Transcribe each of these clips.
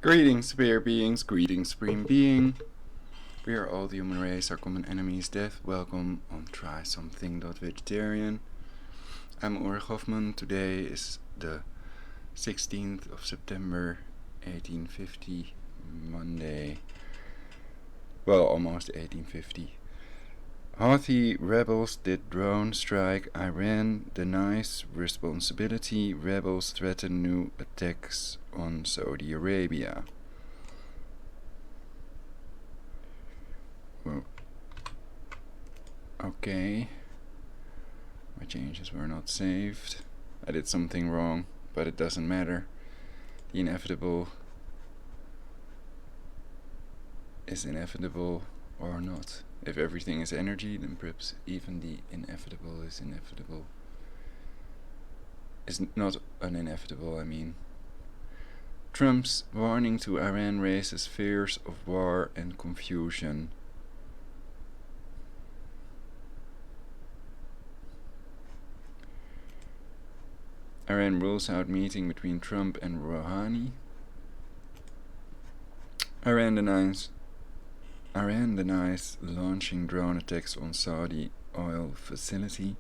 Greetings, spirit beings, greetings, supreme being. We are all the human race, our common enemy is death. Welcome on Try Something.Vegetarian. I'm Ulrich Hoffman. Today is the 16th of September 1850, Monday. Well, almost 1850. Houthi rebels did drone strike Iran, denies responsibility. Rebels threaten new attacks on Saudi Arabia. Well, okay. My changes were not saved. I did something wrong, but it doesn't matter. The inevitable is inevitable or not. If everything is energy, then perhaps even the inevitable is inevitable. Is not inevitable, I mean. Trump's warning to Iran raises fears of war and confusion. Iran rules out meeting between Trump and Rouhani. Iran denies launching drone attacks on Saudi oil facility.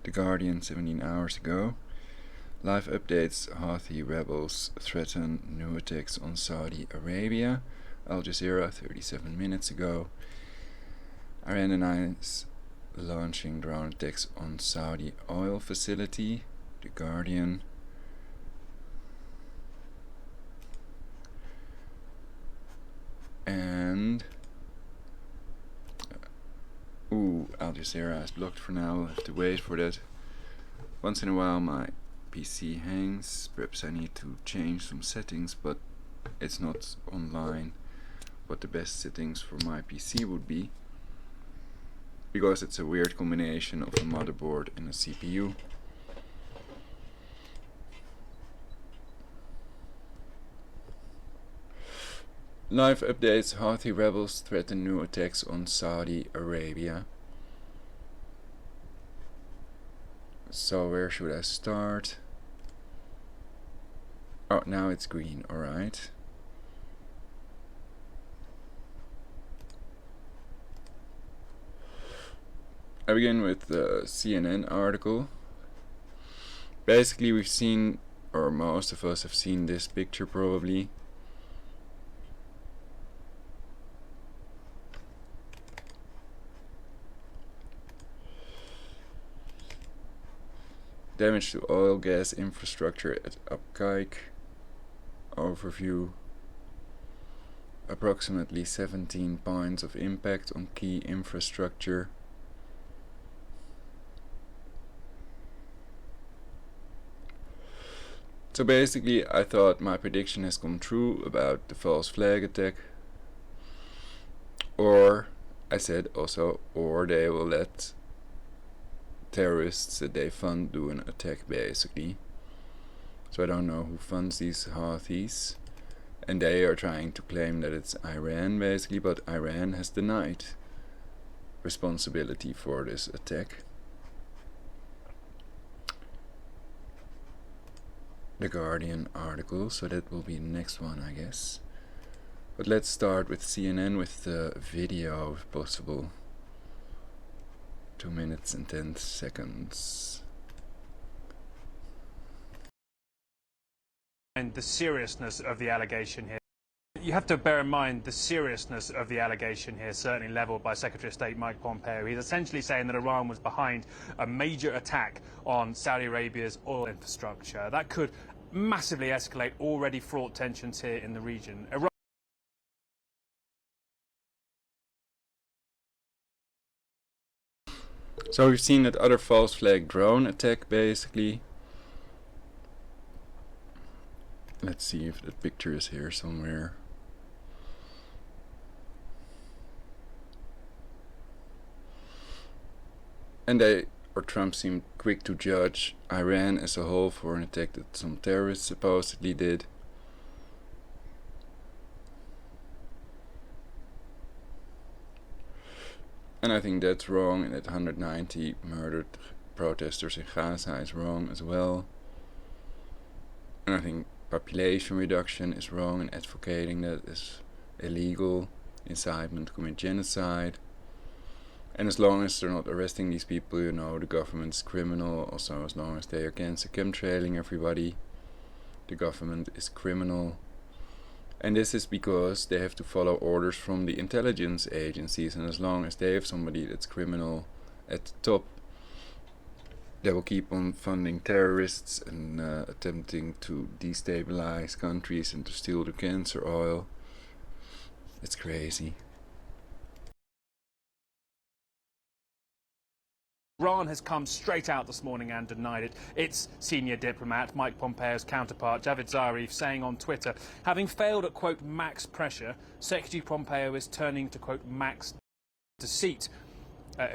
The Guardian 17 hours ago. Live updates: Houthi rebels threaten new attacks on Saudi Arabia. Al Jazeera 37 minutes ago. Iran denies launching drone attacks on Saudi oil facility. The Guardian. And Al Jazeera is blocked for now. I'll have to wait for that. Once in a while my PC hangs. Perhaps I need to change some settings, but it's not online what the best settings for my PC would be, because it's a weird combination of a motherboard and a CPU. Live updates: Houthi rebels threaten new attacks on Saudi Arabia. So where should I start? Oh, now it's green, alright. I begin with the CNN article. Basically we've seen, or most of us have seen this picture probably. Damage to oil gas infrastructure at 𝙵𝙸𝚁𝚃. Overview. Approximately 17 points of impact on key infrastructure. So basically I thought my prediction has come true about the false flag attack. Or I said also, or they will let terrorists that they fund do an attack basically. So I don't know who funds these Houthis, and they are trying to claim that it's Iran basically, but Iran has denied responsibility for this attack. The Guardian article, so that will be the next one I guess. But let's start with CNN with the video if possible. 2 minutes and 10 seconds. And the seriousness of the allegation here. You have to bear in mind the seriousness of the allegation here, certainly levelled by Secretary of State Mike Pompeo. He's essentially saying that Iran was behind a major attack on Saudi Arabia's oil infrastructure. That could massively escalate already fraught tensions here in the region. So we've seen that other false flag drone attack basically. Let's see if the picture is here somewhere. And they, or Trump, seemed quick to judge Iran as a whole for an attack that some terrorists supposedly did. And I think that's wrong, and that 190 murdered protesters in Gaza is wrong as well. And I think population reduction is wrong, and advocating that is illegal, incitement to commit genocide. And as long as they're not arresting these people, you know, the government's criminal. Also, as long as they are against the chemtrailing everybody, the government is criminal. And this is because they have to follow orders from the intelligence agencies, and as long as they have somebody that's criminal at the top, they will keep on funding terrorists and attempting to destabilize countries and to steal the cancer oil. It's crazy. Iran has come straight out this morning and denied it. Its senior diplomat, Mike Pompeo's counterpart, Javad Zarif, saying on Twitter, having failed at, quote, max pressure, Secretary Pompeo is turning to, quote, max deceit.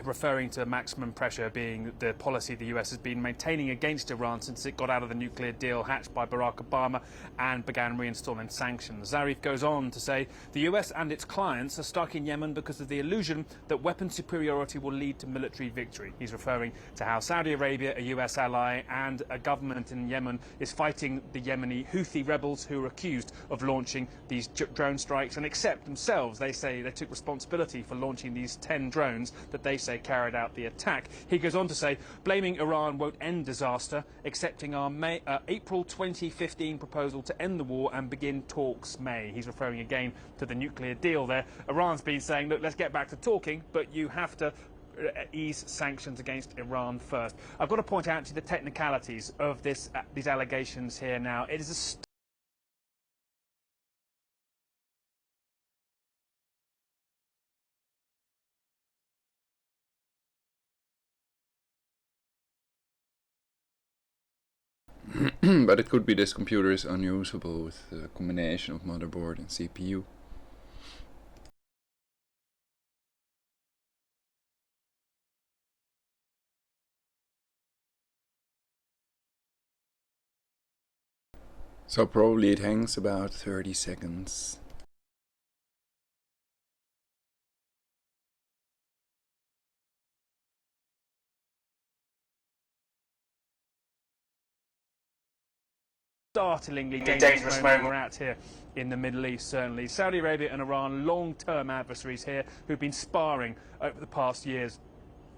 Referring to maximum pressure being the policy the US has been maintaining against Iran since it got out of the nuclear deal hatched by Barack Obama and began reinstalling sanctions. Zarif goes on to say the US and its clients are stuck in Yemen because of the illusion that weapon superiority will lead to military victory. He's referring to how Saudi Arabia, a US ally, and a government in Yemen is fighting the Yemeni Houthi rebels who are accused of launching these drone strikes and accept themselves. They say they took responsibility for launching these 10 drones that they say carried out the attack. He goes on to say, blaming Iran won't end disaster, accepting our April 2015 proposal to end the war and begin talks may. He's referring again to the nuclear deal there. Iran's been saying, look, let's get back to talking, but you have to ease sanctions against Iran first. I've got to point out to you the technicalities of these allegations here now. It is a But it could be this computer is unusable with a combination of motherboard and CPU. So probably it hangs about 30 seconds. startlingly dangerous moment we're at here in the Middle East, certainly. Saudi Arabia and Iran, long-term adversaries here who've been sparring over the past years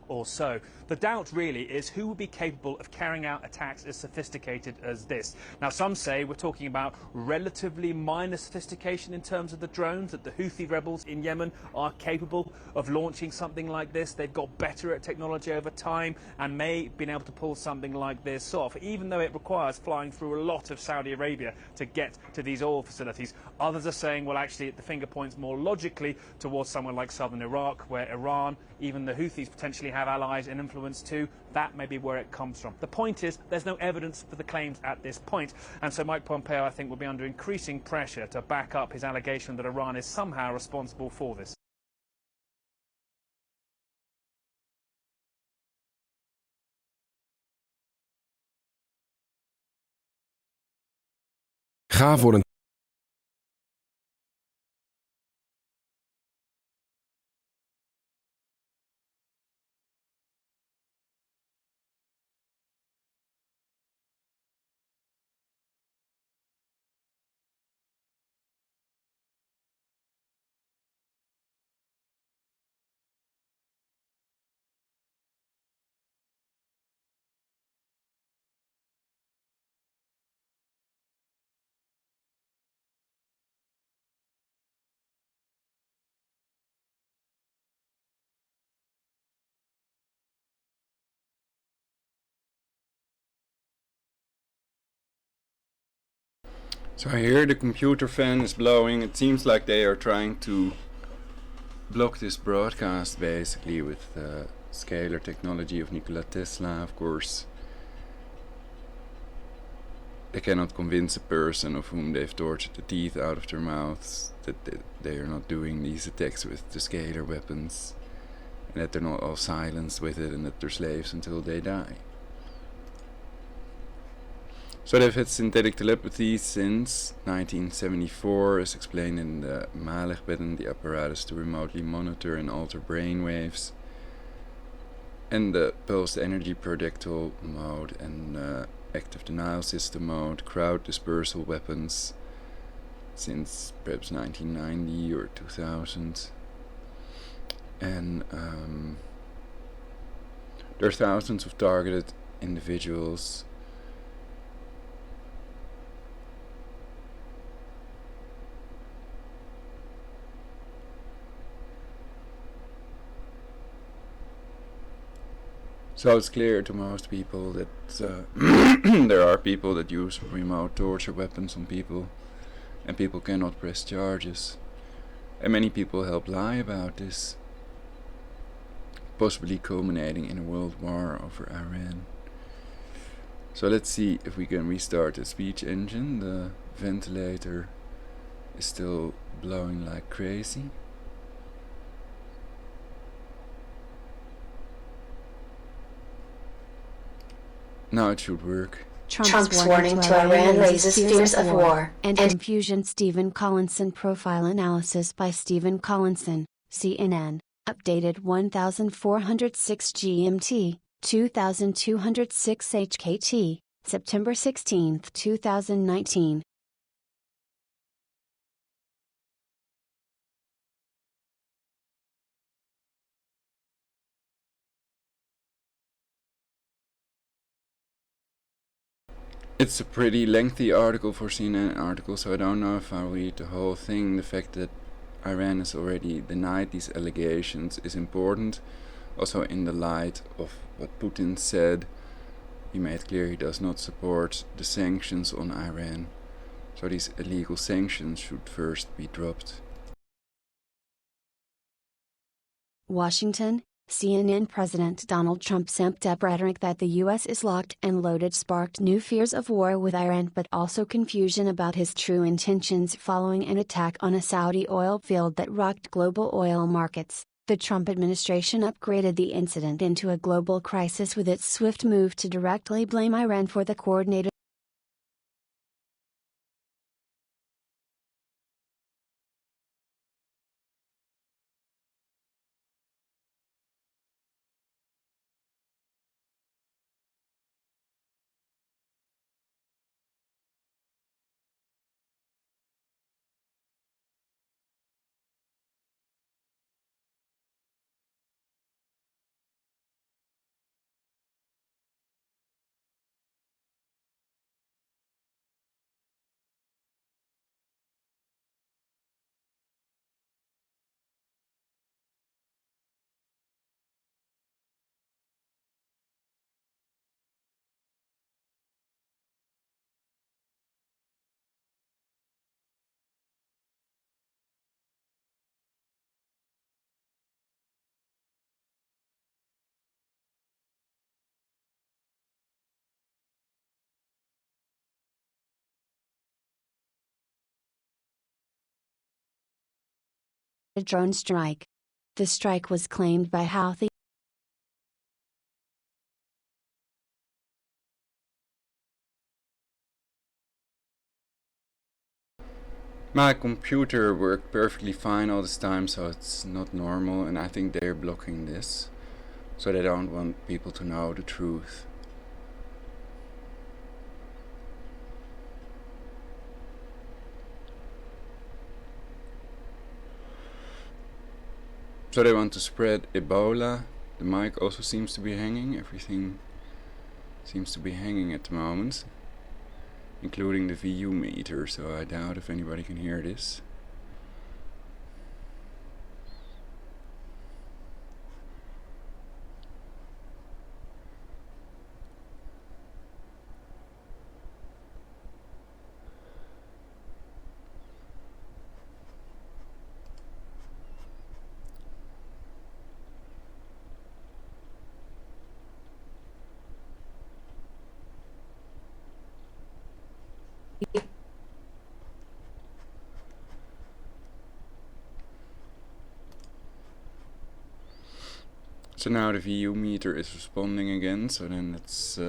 or so. The doubt really is who would be capable of carrying out attacks as sophisticated as this. Now, some say we're talking about relatively minor sophistication in terms of the drones, that the Houthi rebels in Yemen are capable of launching something like this. They've got better at technology over time and may have been able to pull something like this off, even though it requires flying through a lot of Saudi Arabia to get to these oil facilities. Others are saying, well, actually, the finger points more logically towards somewhere like southern Iraq, where Iran, even the Houthis potentially have allies and influence too. That may be where it comes from. The point is, there's no evidence for the claims at this point, and so Mike Pompeo, I think, will be under increasing pressure to back up his allegation that Iran is somehow responsible for this. Ga voor een So here the computer fan is blowing. It seems like they are trying to block this broadcast basically with the scalar technology of Nikola Tesla, of course. They cannot convince a person of whom they've tortured the teeth out of their mouths that they are not doing these attacks with the scalar weapons, and that they're not all silenced with it, and that they're slaves until they die. So they've had synthetic telepathy since 1974, as explained in the 𝙵𝙸𝚁𝚃, the apparatus to remotely monitor and alter brainwaves, and the pulsed energy projectile mode, and active denial system mode, crowd dispersal weapons since perhaps 1990 or 2000. And there are thousands of targeted individuals. So it's clear to most people that there are people that use remote torture weapons on people, and people cannot press charges. And many people help lie about this, possibly culminating in a world war over Iran. So let's see if we can restart the speech engine. The ventilator is still blowing like crazy. Now it should work. Trump's warning to Iran raises fears of war and confusion. Stephen Collinson profile analysis by Stephen Collinson, CNN, updated 1406 GMT, 2206 HKT, September 16, 2019. It's a pretty lengthy article for CNN article, so I don't know if I'll read the whole thing. The fact that Iran has already denied these allegations is important, also in the light of what Putin said. He made clear he does not support the sanctions on Iran, so these illegal sanctions should first be dropped. Washington, CNN President Donald Trump amped up rhetoric that the U.S. is locked and loaded, sparked new fears of war with Iran, but also confusion about his true intentions following an attack on a Saudi oil field that rocked global oil markets. The Trump administration upgraded the incident into a global crisis with its swift move to directly blame Iran for the coordinated drone strike. The strike was claimed by Houthi. My computer worked perfectly fine all this time, so it's not normal, and I think they're blocking this, so they don't want people to know the truth. So they want to spread Ebola. The mic also seems to be hanging. Everything seems to be hanging at the moment, including the VU meter, so I doubt if anybody can hear this. So now the VU meter is responding again, so then it's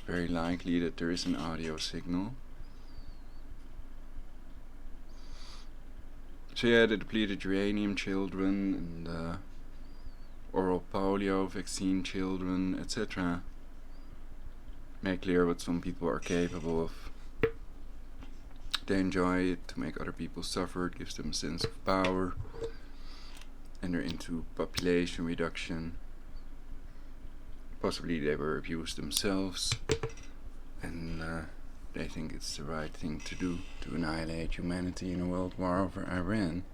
very likely that there is an audio signal. So yeah, the depleted uranium children and oral polio vaccine children, etc. make clear what some people are capable of. They enjoy it to make other people suffer. It gives them a sense of power. And they're into population reduction. Possibly they were abused themselves. And they think it's the right thing to do to annihilate humanity in a world war over Iran.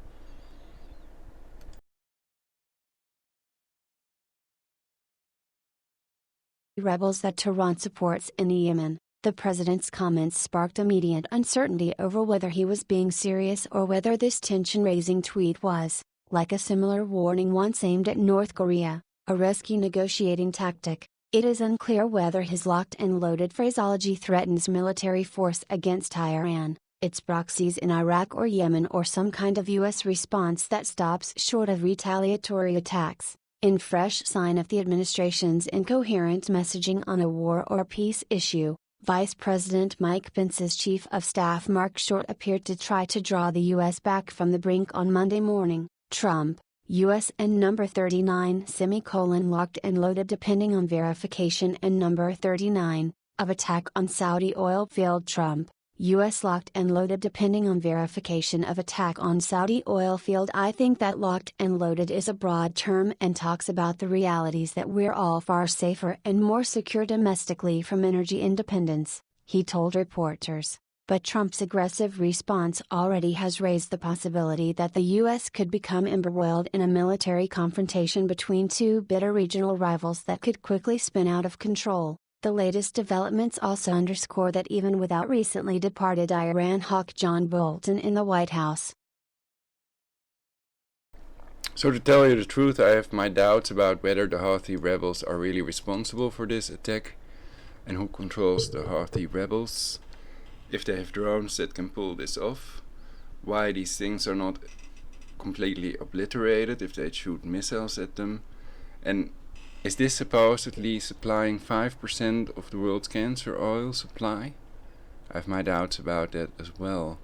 Rebels that Tehran supports in Yemen. The president's comments sparked immediate uncertainty over whether he was being serious or whether this tension-raising tweet was, like a similar warning once aimed at North Korea, a risky negotiating tactic. It is unclear whether his locked and loaded phraseology threatens military force against Iran, its proxies in Iraq or Yemen, or some kind of U.S. response that stops short of retaliatory attacks. In fresh sign of the administration's incoherent messaging on a war or peace issue, Vice President Mike Pence's Chief of Staff Mark Short appeared to try to draw the U.S. back from the brink on Monday morning. Trump, U.S. and number 39 locked and loaded depending on verification, and number 39, of attack on Saudi oil field. Trump, U.S. locked and loaded depending on verification of attack on Saudi oil field. I think that locked and loaded is a broad term and talks about the realities that we're all far safer and more secure domestically from energy independence, he told reporters. But Trump's aggressive response already has raised the possibility that the U.S. could become embroiled in a military confrontation between two bitter regional rivals that could quickly spin out of control. The latest developments also underscore that even without recently departed Iran hawk John Bolton in the White House. So to tell you the truth, I have my doubts about whether the Houthi rebels are really responsible for this attack, and who controls the Houthi rebels, if they have drones that can pull this off, why these things are not completely obliterated if they shoot missiles at them, and is this supposedly supplying 5% of the world's cancer oil supply? I have my doubts about that as well.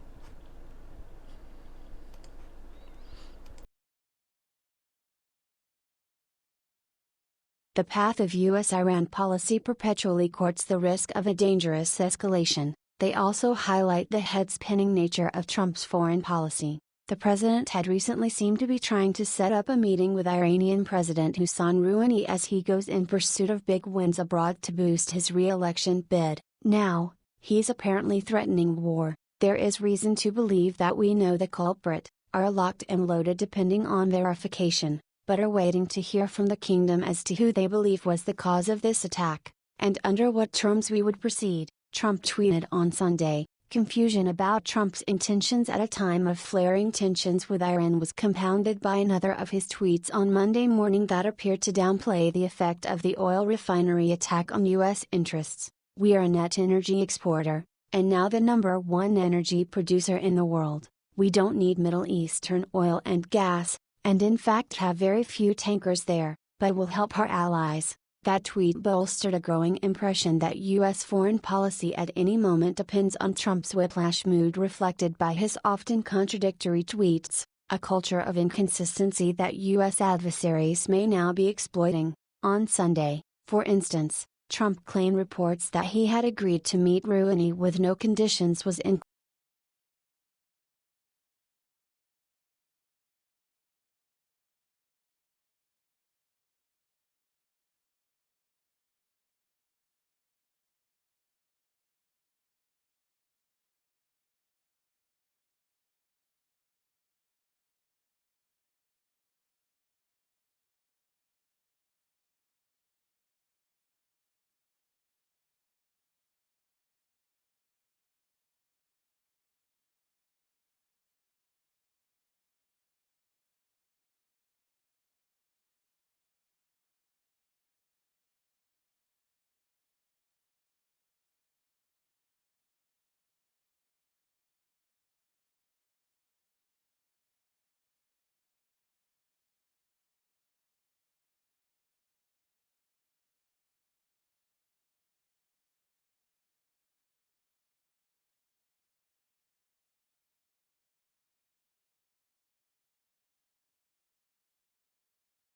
The path of U.S.-Iran policy perpetually courts the risk of a dangerous escalation. They also highlight the head-spinning nature of Trump's foreign policy. The president had recently seemed to be trying to set up a meeting with Iranian President Hassan Rouhani as he goes in pursuit of big wins abroad to boost his re-election bid. Now, he's apparently threatening war. There is reason to believe that we know the culprit, are locked and loaded depending on verification, but are waiting to hear from the kingdom as to who they believe was the cause of this attack, and under what terms we would proceed. Trump tweeted on Sunday. Confusion about Trump's intentions at a time of flaring tensions with Iran was compounded by another of his tweets on Monday morning that appeared to downplay the effect of the oil refinery attack on U.S. interests. We are a net energy exporter, and now the number one energy producer in the world. We don't need Middle Eastern oil and gas, and in fact have very few tankers there, but will help our allies. That tweet bolstered a growing impression that U.S. foreign policy at any moment depends on Trump's whiplash mood reflected by his often contradictory tweets, a culture of inconsistency that U.S. adversaries may now be exploiting. On Sunday, for instance, Trump claimed reports that he had agreed to meet Rouhani with no conditions was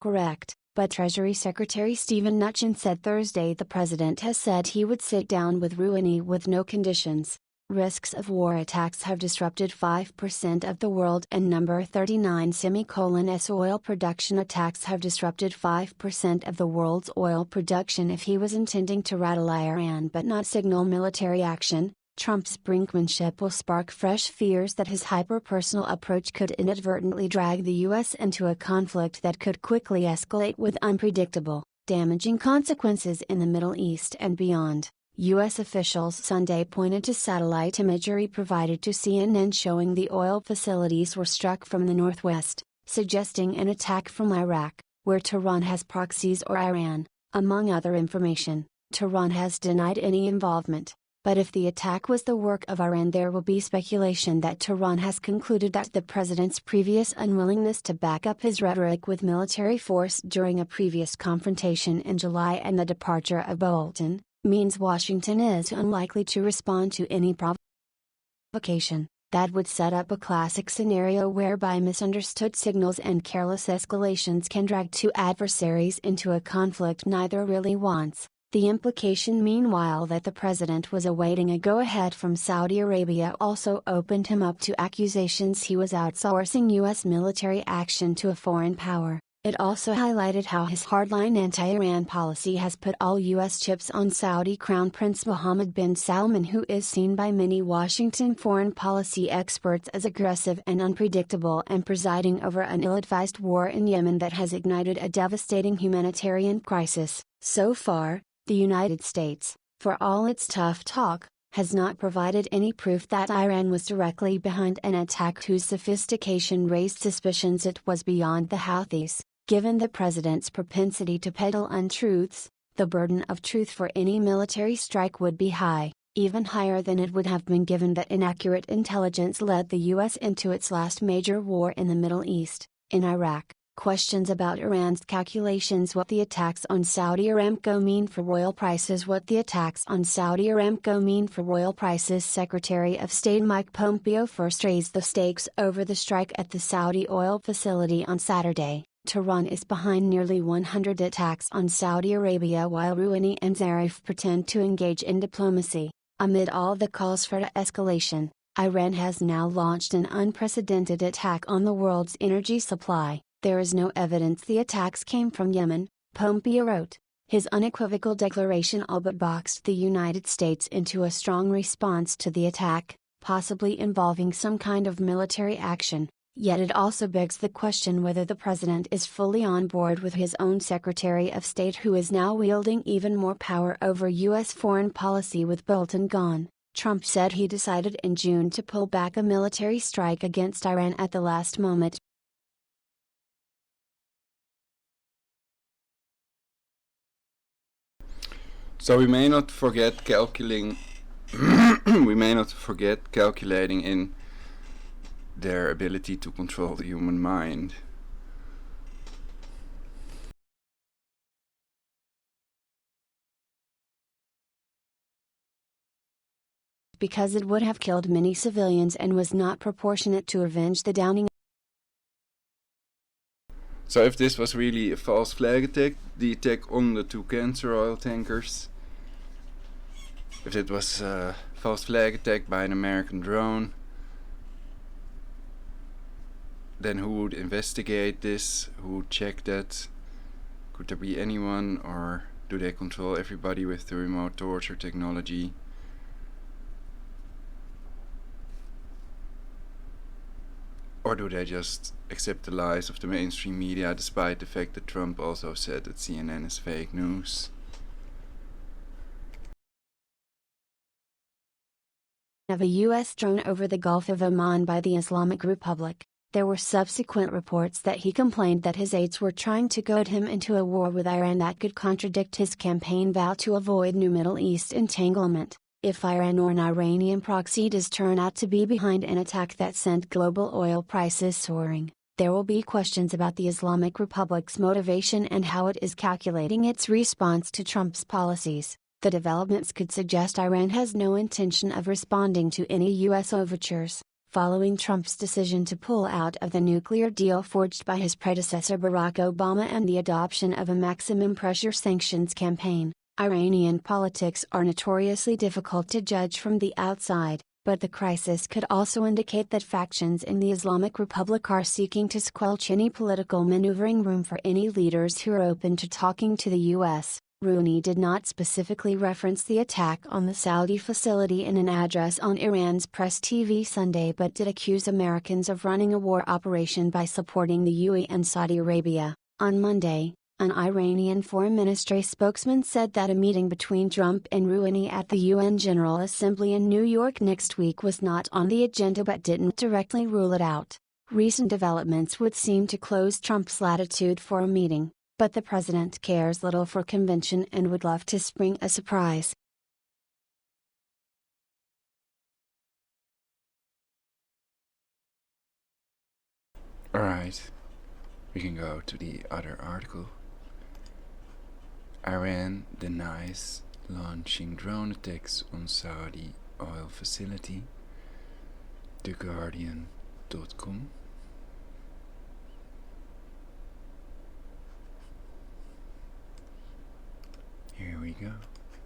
correct. but Treasury Secretary Steven Mnuchin said Thursday the president has said he would sit down with Rouhani with no conditions. Risks of war attacks have disrupted 5% of the world, and number 39:S oil production attacks have disrupted 5% of the world's oil production. If he was intending to rattle Iran but not signal military action, Trump's brinkmanship will spark fresh fears that his hyper-personal approach could inadvertently drag the U.S. into a conflict that could quickly escalate with unpredictable, damaging consequences in the Middle East and beyond. U.S. officials Sunday pointed to satellite imagery provided to CNN showing the oil facilities were struck from the northwest, suggesting an attack from Iraq, where Tehran has proxies, or Iran, among other information. Tehran has denied any involvement. But if the attack was the work of Iran, there will be speculation that Tehran has concluded that the president's previous unwillingness to back up his rhetoric with military force during a previous confrontation in July and the departure of Bolton means Washington is unlikely to respond to any provocation. That would set up a classic scenario whereby misunderstood signals and careless escalations can drag two adversaries into a conflict neither really wants. The implication meanwhile that the president was awaiting a go-ahead from Saudi Arabia also opened him up to accusations he was outsourcing U.S. military action to a foreign power. It also highlighted how his hardline anti-Iran policy has put all U.S. chips on Saudi Crown Prince Mohammed bin Salman, who is seen by many Washington foreign policy experts as aggressive and unpredictable and presiding over an ill-advised war in Yemen that has ignited a devastating humanitarian crisis. So far, the United States, for all its tough talk, has not provided any proof that Iran was directly behind an attack whose sophistication raised suspicions it was beyond the Houthis. Given the president's propensity to peddle untruths, the burden of truth for any military strike would be high, even higher than it would have been given that inaccurate intelligence led the U.S. into its last major war in the Middle East, in Iraq. Questions about Iran's calculations, what the attacks on Saudi Aramco mean for oil prices, what the attacks on Saudi Aramco mean for oil prices. Secretary of State Mike Pompeo first raised the stakes over the strike at the Saudi oil facility on Saturday. Tehran is behind nearly 100 attacks on Saudi Arabia while Rouhani and Zarif pretend to engage in diplomacy. Amid all the calls for escalation, Iran has now launched an unprecedented attack on the world's energy supply. There is no evidence the attacks came from Yemen, Pompeo wrote. His unequivocal declaration all but boxed the United States into a strong response to the attack, possibly involving some kind of military action. Yet it also begs the question whether the president is fully on board with his own Secretary of State, who is now wielding even more power over U.S. foreign policy with Bolton gone. Trump said he decided in June to pull back a military strike against Iran at the last moment. So we may not forget calculating in their ability to control the human mind. Because it would have killed many civilians and was not proportionate to avenge the downing. So if this was really a false flag attack, the attack on the two cancer oil tankers, if it was a false flag attack by an American drone, then who would investigate this? Who would check that? Could there be anyone, or do they control everybody with the remote torture technology? Or do they just accept the lies of the mainstream media, despite the fact that Trump also said that CNN is fake news? Of a U.S. drone over the Gulf of Oman by the Islamic Republic. There were subsequent reports that he complained that his aides were trying to goad him into a war with Iran that could contradict his campaign vow to avoid new Middle East entanglement. If Iran or an Iranian proxy does turn out to be behind an attack that sent global oil prices soaring, there will be questions about the Islamic Republic's motivation and how it is calculating its response to Trump's policies. The developments could suggest Iran has no intention of responding to any U.S. overtures. following Trump's decision to pull out of the nuclear deal forged by his predecessor Barack Obama and the adoption of a maximum pressure sanctions campaign. Iranian politics are notoriously difficult to judge from the outside, but the crisis could also indicate that factions in the Islamic Republic are seeking to squelch any political maneuvering room for any leaders who are open to talking to the U.S. Rouhani did not specifically reference the attack on the Saudi facility in an address on Iran's Press TV Sunday, but did accuse Americans of running a war operation by supporting the UAE and Saudi Arabia. On Monday, an Iranian Foreign Ministry spokesman said that a meeting between Trump and Rouhani at the UN General Assembly in New York next week was not on the agenda but didn't directly rule it out. Recent developments would seem to close Trump's latitude for a meeting, but the president cares little for convention and would love to spring a surprise. Alright, we can go to the other article. Iran denies launching drone attacks on Saudi oil facility. 𝙲𝙾𝙽𝚃𝚃. Here we go.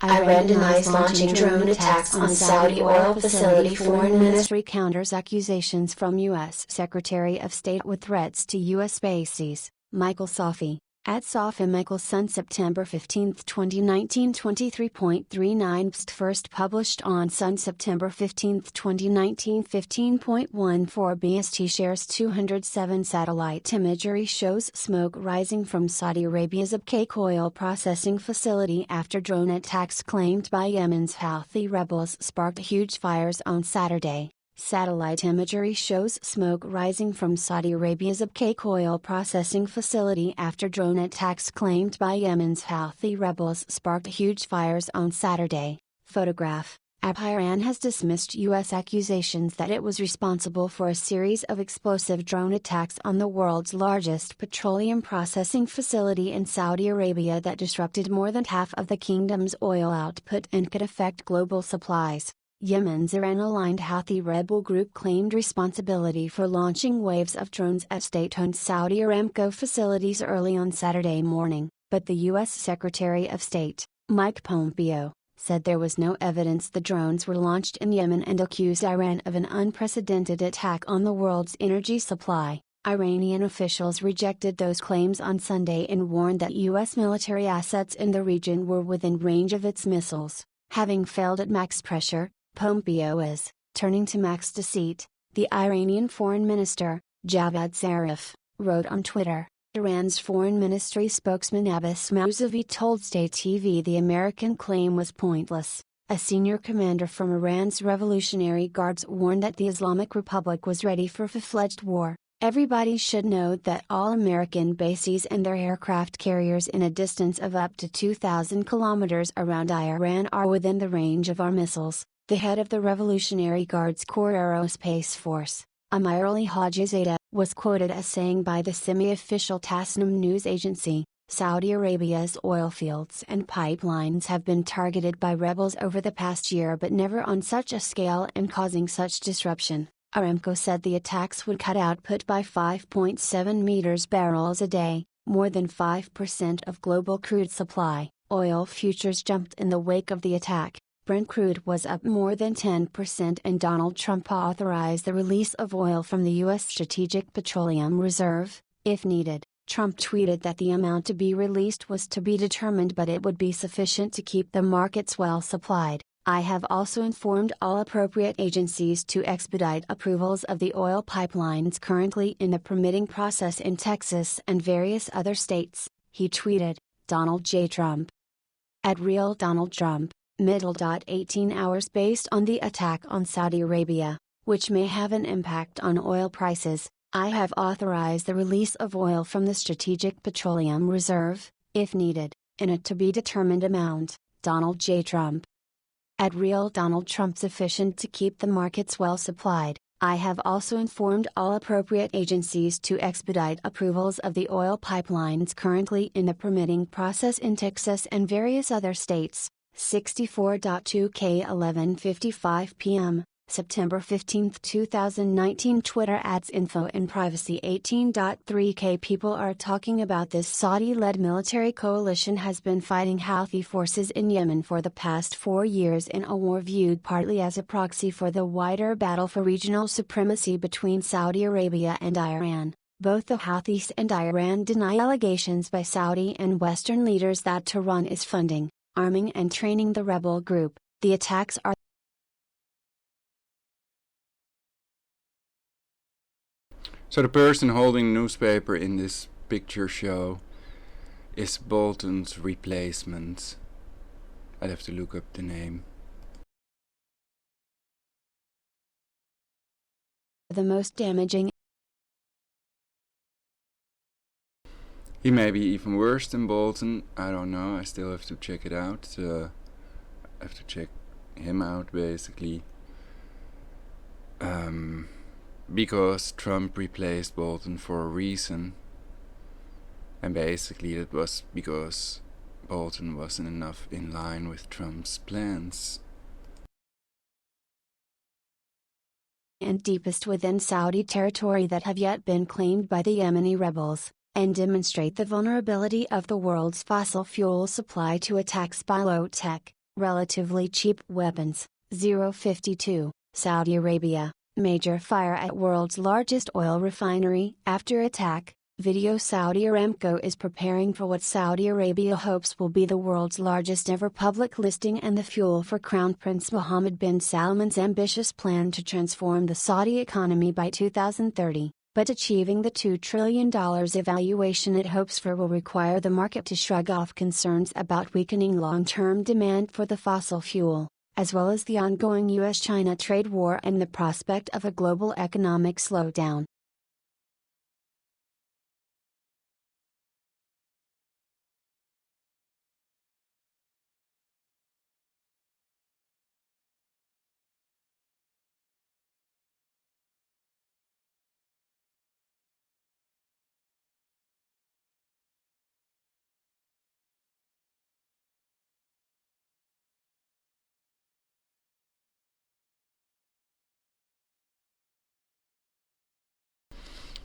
Iran denies launching drone attacks on Saudi oil facility. Foreign Ministry counters accusations from U.S. Secretary of State with threats to U.S. bases. Michael Safi, at Safi Michael Sun, September 15, 2019. 23.39 BST first published on Sun, September 15, 2019. 15.14 BST shares 207 satellite imagery shows smoke rising from Saudi Arabia's 𝙵𝙃 oil processing facility after drone attacks claimed by Yemen's Houthi rebels sparked huge fires on Saturday. Satellite imagery shows smoke rising from Saudi Arabia's 𝙵𝙃 oil processing facility after drone attacks claimed by Yemen's Houthi rebels sparked huge fires on Saturday. Photograph. Iran has dismissed U.S. accusations that it was responsible for a series of explosive drone attacks on the world's largest petroleum processing facility in Saudi Arabia that disrupted more than half of the kingdom's oil output and could affect global supplies. Yemen's Iran-aligned Houthi rebel group claimed responsibility for launching waves of drones at state-owned Saudi Aramco facilities early on Saturday morning, but the U.S. Secretary of State, Mike Pompeo, said there was no evidence the drones were launched in Yemen and accused Iran of an unprecedented attack on the world's energy supply. Iranian officials rejected those claims on Sunday and warned that U.S. military assets in the region were within range of its missiles. Having failed at max pressure, Pompeo is turning to max deceit, the Iranian foreign minister, Javad Zarif, wrote on Twitter. Iran's foreign ministry spokesman Abbas Mousavi told State TV the American claim was pointless. A senior commander from Iran's Revolutionary Guards warned that the Islamic Republic was ready for full-fledged war. Everybody should know that all American bases and their aircraft carriers in a distance of up to 2,000 kilometers around Iran are within the range of our missiles, the head of the Revolutionary Guards Corps Aerospace Force, Amirali Hajizadeh, was quoted as saying by the semi-official Tasnim news agency, Saudi Arabia's oil fields and pipelines have been targeted by rebels over the past year but never on such a scale and causing such disruption. Aramco said the attacks would cut output by 5.7 meters barrels a day, more than 5% of global crude supply. Oil futures jumped in the wake of the attack. Brent crude was up more than 10% and Donald Trump authorized the release of oil from the U.S. Strategic Petroleum Reserve, if needed. Trump tweeted that the amount to be released was to be determined but it would be sufficient to keep the markets well supplied. I have also informed all appropriate agencies to expedite approvals of the oil pipelines currently in the permitting process in Texas and various other states, he tweeted. Donald J. Trump. At Real Donald Trump. Middle. 18 hours based on the attack on Saudi Arabia, which may have an impact on oil prices, I have authorized the release of oil from the Strategic Petroleum Reserve, if needed, in a to-be-determined amount. Donald J. Trump. At Real Donald Trump. Sufficient to keep the markets well supplied. I have also informed all appropriate agencies to expedite approvals of the oil pipelines currently in the permitting process in Texas and various other states. 64.2K 11:55 p.m. September 15, 2019. Twitter adds info in privacy. 18.3K people are talking about this. Saudi-led military coalition has been fighting Houthi forces in Yemen for the past 4 years in a war viewed partly as a proxy for the wider battle for regional supremacy between Saudi Arabia and Iran. Both the Houthis and Iran deny allegations by Saudi and Western leaders that Tehran is funding, arming and training the rebel group. The attacks are So the person holding newspaper in this picture show is Bolton's replacement. I'd have to look up the name. the most damaging. He may be even worse than Bolton. I don't know. I still have to check it out. I have to check him out basically. Because Trump replaced Bolton for a reason. And basically it was because Bolton wasn't enough in line with Trump's plans. And deepest within Saudi territory that have yet been claimed by the Yemeni rebels, and demonstrate the vulnerability of the world's fossil fuel supply to attacks by low-tech, relatively cheap weapons. 052, Saudi Arabia, major fire at world's largest oil refinery. After attack, video. Saudi Aramco is preparing for what Saudi Arabia hopes will be the world's largest ever public listing and the fuel for Crown Prince Mohammed bin Salman's ambitious plan to transform the Saudi economy by 2030. But achieving the $2 trillion evaluation it hopes for will require the market to shrug off concerns about weakening long-term demand for the fossil fuel, as well as the ongoing US-China trade war and the prospect of a global economic slowdown.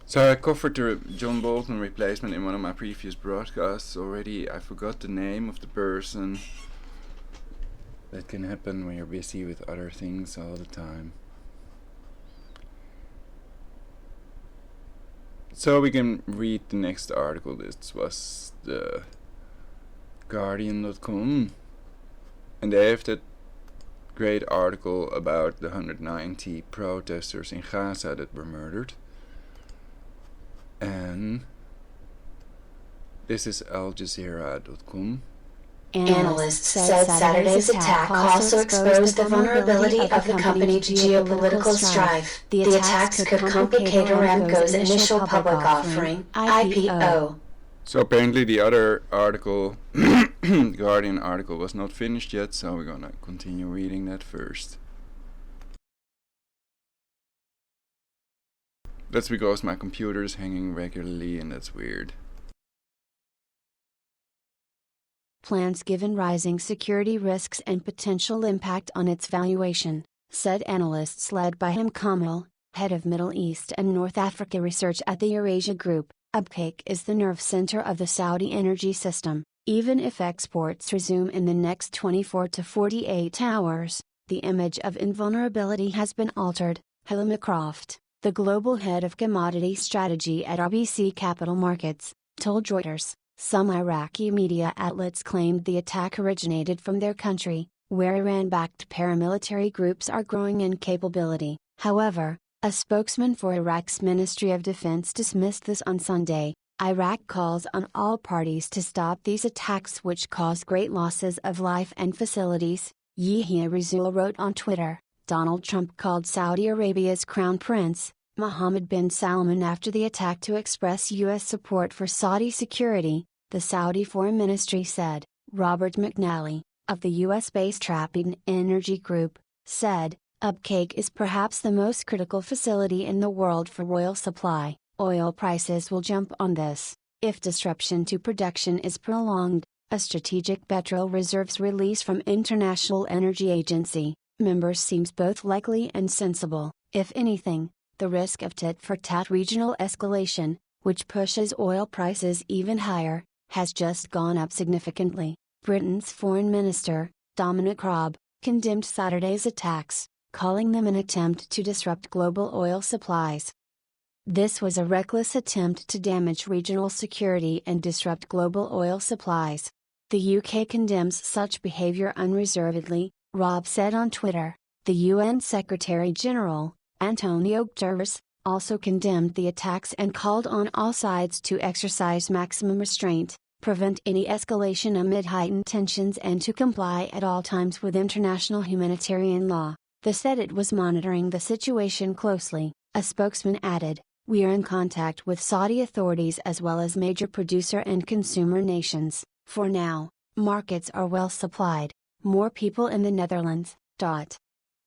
So I covered the John Bolton replacement in one of my previous broadcasts already. I forgot the name of the person. That can happen when you're busy with other things all the time. So we can read the next article. This was the Guardian.com, and they have that great article about the 190 protesters in Gaza that were murdered. And this is 𝙵𝙸𝚃𝚃𝚃. Analysts said Saturday's attack also exposed the vulnerability of the company to geopolitical strife. The attacks could complicate Aramco's initial public offering, IPO. So apparently the other article, Guardian article, was not finished yet, so we're gonna continue reading that first. That's because my computer is hanging regularly and that's weird. Plans given rising security risks and potential impact on its valuation, said analysts led by 𝙲𝙾𝙽𝚃𝚃, head of Middle East and North Africa research at the Eurasia Group. 𝙵𝙾𝚃 is the nerve center of the Saudi energy system. Even if exports resume in the next 24 to 48 hours, the image of invulnerability has been altered. Helena Croft, the global head of commodity strategy at RBC Capital Markets, told Reuters. Some Iraqi media outlets claimed the attack originated from their country, where Iran-backed paramilitary groups are growing in capability. However, a spokesman for Iraq's Ministry of Defense dismissed this on Sunday. Iraq calls on all parties to stop these attacks which cause great losses of life and facilities. Yehia Rizul wrote on Twitter. Donald Trump called Saudi Arabia's Crown Prince, Mohammed bin Salman, after the attack to express U.S. support for Saudi security, the Saudi Foreign Ministry said. Robert McNally, of the U.S.-based Trappian Energy Group, said, 𝙵𝙃𝚃 is perhaps the most critical facility in the world for oil supply. Oil prices will jump on this, if disruption to production is prolonged. A strategic petrol reserves release from International Energy Agency, members seems both likely and sensible. If anything, the risk of tit-for-tat regional escalation, which pushes oil prices even higher, has just gone up significantly. Britain's Foreign Minister, Dominic Raab, condemned Saturday's attacks, calling them an attempt to disrupt global oil supplies. This was a reckless attempt to damage regional security and disrupt global oil supplies. The UK condemns such behavior unreservedly, Raab said on Twitter. The UN Secretary-General, Antonio Guterres, also condemned the attacks and called on all sides to exercise maximum restraint, prevent any escalation amid heightened tensions and to comply at all times with international humanitarian law. The said it was monitoring the situation closely. A spokesman added, "We are in contact with Saudi authorities as well as major producer and consumer nations. For now, markets are well supplied. More people in the Netherlands,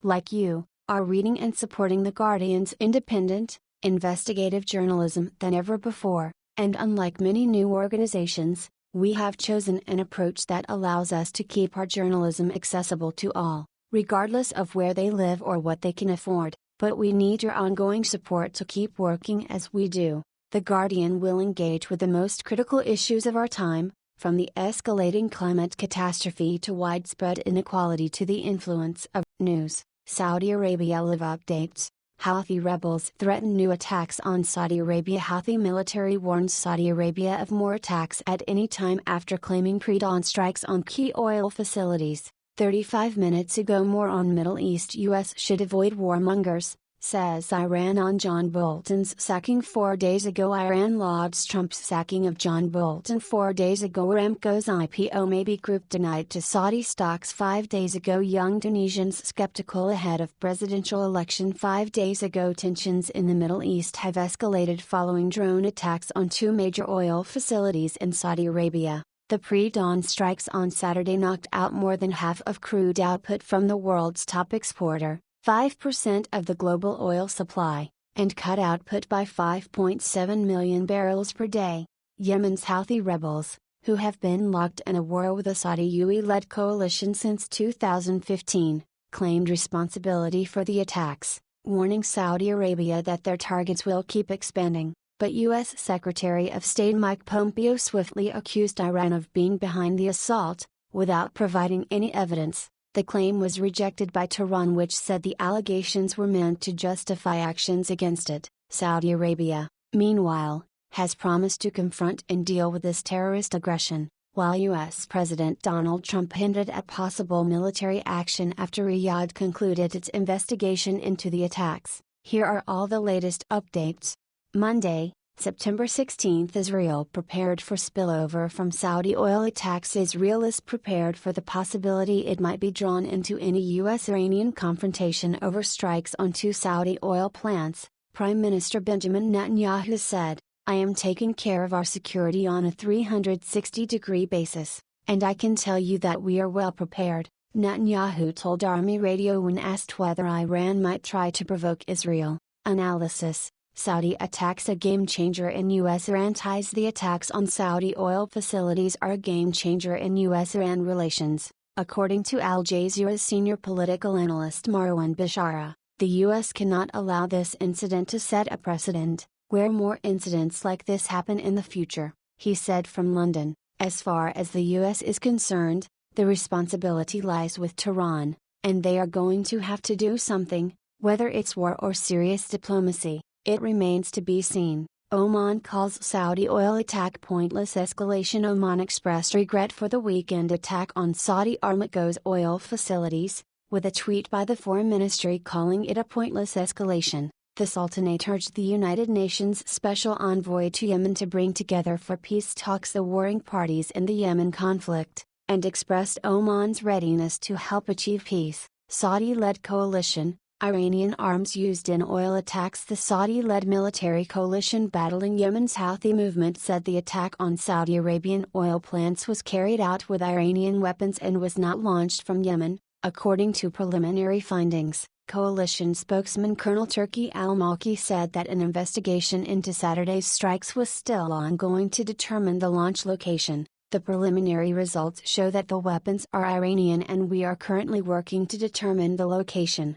like you, are reading and supporting The Guardian's independent, investigative journalism than ever before, and unlike many new organizations, we have chosen an approach that allows us to keep our journalism accessible to all, regardless of where they live or what they can afford, but we need your ongoing support to keep working as we do. The Guardian will engage with the most critical issues of our time, from the escalating climate catastrophe to widespread inequality to the influence of news." Saudi Arabia live updates. Houthi rebels threaten new attacks on Saudi Arabia. Houthi military warns Saudi Arabia of more attacks at any time after claiming pre-dawn strikes on key oil facilities. 35 minutes ago. More on Middle East. US should avoid warmongers, says Iran on John Bolton's sacking 4 days ago. Iran lauds Trump's sacking of John Bolton 4 days ago. Aramco's IPO may be group denied to Saudi stocks 5 days ago. Young Tunisians skeptical ahead of presidential election 5 days ago. Tensions in the Middle East have escalated following drone attacks on 2 major oil facilities in Saudi Arabia. The pre-dawn strikes on Saturday knocked out more than half of crude output from the world's top exporter, 5% of the global oil supply, and cut output by 5.7 million barrels per day. Yemen's Houthi rebels, who have been locked in a war with a Saudi UAE-led coalition since 2015, claimed responsibility for the attacks, warning Saudi Arabia that their targets will keep expanding. But U.S. Secretary of State Mike Pompeo swiftly accused Iran of being behind the assault, without providing any evidence. The claim was rejected by Tehran, which said the allegations were meant to justify actions against it. Saudi Arabia, meanwhile, has promised to confront and deal with this terrorist aggression, while U.S. President Donald Trump hinted at possible military action after Riyadh concluded its investigation into the attacks. Here are all the latest updates. Monday, September 16. Israel prepared for spillover from Saudi oil attacks. Israel is prepared for the possibility it might be drawn into any U.S.-Iranian confrontation over strikes on 2 Saudi oil plants, Prime Minister Benjamin Netanyahu said. "I am taking care of our security on a 360-degree basis, and I can tell you that we are well prepared," Netanyahu told Army Radio when asked whether Iran might try to provoke Israel. Analysis: Saudi attacks a game-changer in U.S.-Iran ties. The attacks on Saudi oil facilities are a game-changer in U.S.-Iran relations, according to Al Jazeera's senior political analyst Marwan Bashara. The U.S. cannot allow this incident to set a precedent, where more incidents like this happen in the future, he said from London. As far as the U.S. is concerned, the responsibility lies with Tehran, and they are going to have to do something, whether it's war or serious diplomacy. It remains to be seen. Oman calls Saudi oil attack pointless escalation. Oman expressed regret for the weekend attack on Saudi Aramco's oil facilities, with a tweet by the foreign ministry calling it a pointless escalation. The Sultanate urged the United Nations Special Envoy to Yemen to bring together for peace talks the warring parties in the Yemen conflict, and expressed Oman's readiness to help achieve peace. Saudi-led coalition, Iranian arms used in oil attacks. The Saudi-led military coalition battling Yemen's Houthi movement said the attack on Saudi Arabian oil plants was carried out with Iranian weapons and was not launched from Yemen, according to preliminary findings. Coalition spokesman Colonel Turki al-Malki said that an investigation into Saturday's strikes was still ongoing to determine the launch location. The preliminary results show that the weapons are Iranian and we are currently working to determine the location.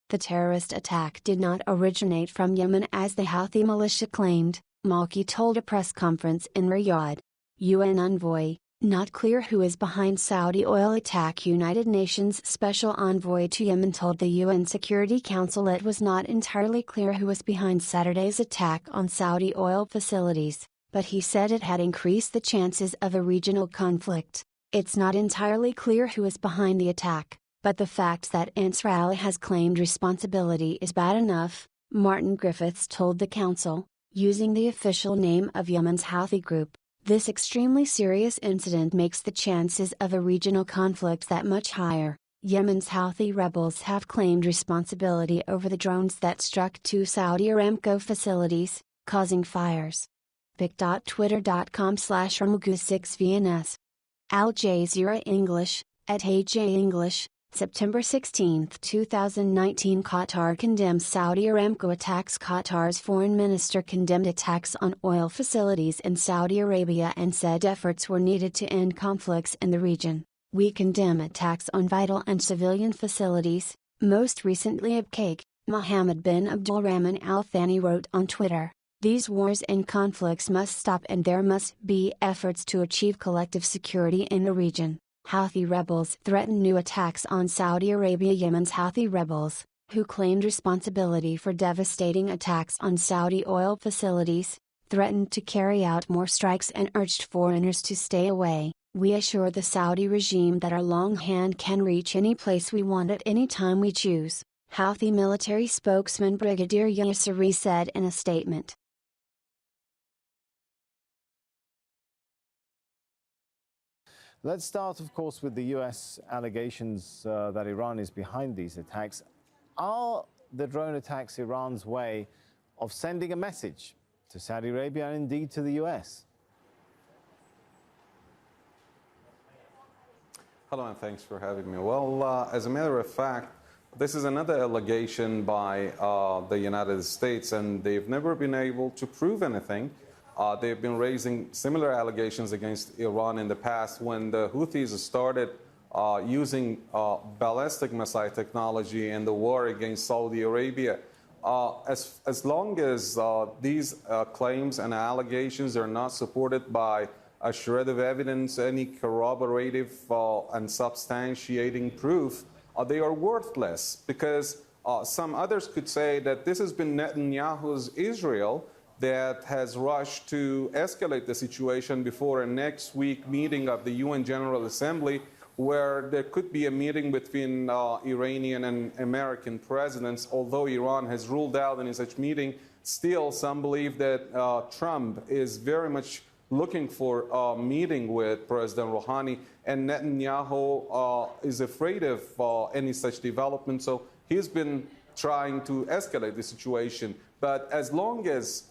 The terrorist attack did not originate from Yemen as the Houthi militia claimed, Malki told a press conference in Riyadh. UN envoy, not clear who is behind Saudi oil attack. United Nations Special Envoy to Yemen told the UN Security Council it was not entirely clear who was behind Saturday's attack on Saudi oil facilities, but he said it had increased the chances of a regional conflict. It's not entirely clear who is behind the attack, but the fact that Ansar Ali has claimed responsibility is bad enough, Martin Griffiths told the council, using the official name of Yemen's Houthi group. This extremely serious incident makes the chances of a regional conflict that much higher. Yemen's Houthi rebels have claimed responsibility over the drones that struck 2 Saudi Aramco facilities, causing fires. bic.twitter.com/HERBIVORES. Al Jazeera English, @AJ English, September 16, 2019. Qatar condemns Saudi Aramco attacks. Qatar's foreign minister condemned attacks on oil facilities in Saudi Arabia and said efforts were needed to end conflicts in the region. We condemn attacks on vital and civilian facilities, most recently Sheikh Mohammed bin Abdulrahman Al Thani wrote on Twitter. These wars and conflicts must stop and there must be efforts to achieve collective security in the region. Houthi rebels threaten new attacks on Saudi Arabia. Yemen's Houthi rebels, who claimed responsibility for devastating attacks on Saudi oil facilities, threatened to carry out more strikes and urged foreigners to stay away. We assure the Saudi regime that our long hand can reach any place we want at any time we choose, Houthi military spokesman Brigadier Yasseri said in a statement. Let's start, of course, with the US allegations that Iran is behind these attacks. Are the drone attacks Iran's way of sending a message to Saudi Arabia and indeed to the US? Hello, and thanks for having me. Well, as a matter of fact, this is another allegation by the United States, and they've never been able to prove anything. They've been raising similar allegations against Iran in the past when the Houthis started using ballistic missile technology in the war against Saudi Arabia. As long as these claims and allegations are not supported by a shred of evidence, any corroborative and substantiating proof, they are worthless, because some others could say that this has been Netanyahu's Israel that has rushed to escalate the situation before a next week meeting of the UN General Assembly, where there could be a meeting between Iranian and American presidents. Although Iran has ruled out any such meeting, still some believe that Trump is very much looking for a meeting with President Rouhani, and Netanyahu is afraid of any such development. So he's been trying to escalate the situation. But as long as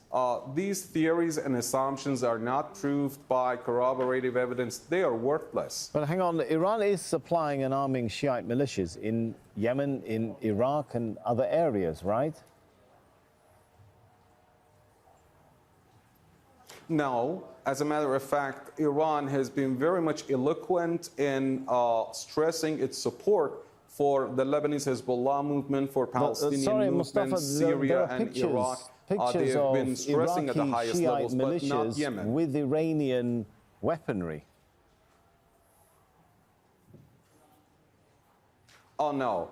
these theories and assumptions are not proved by corroborative evidence, they are worthless. But hang on, Iran is supplying and arming Shiite militias in Yemen, in Iraq and other areas, right? No. As a matter of fact, Iran has been very much eloquent in stressing its support for the Lebanese Hezbollah movement, for Palestinian movements, Syria and Iraq. They have been stressing at the highest levels, but not Yemen. With Iranian weaponry. Oh, no.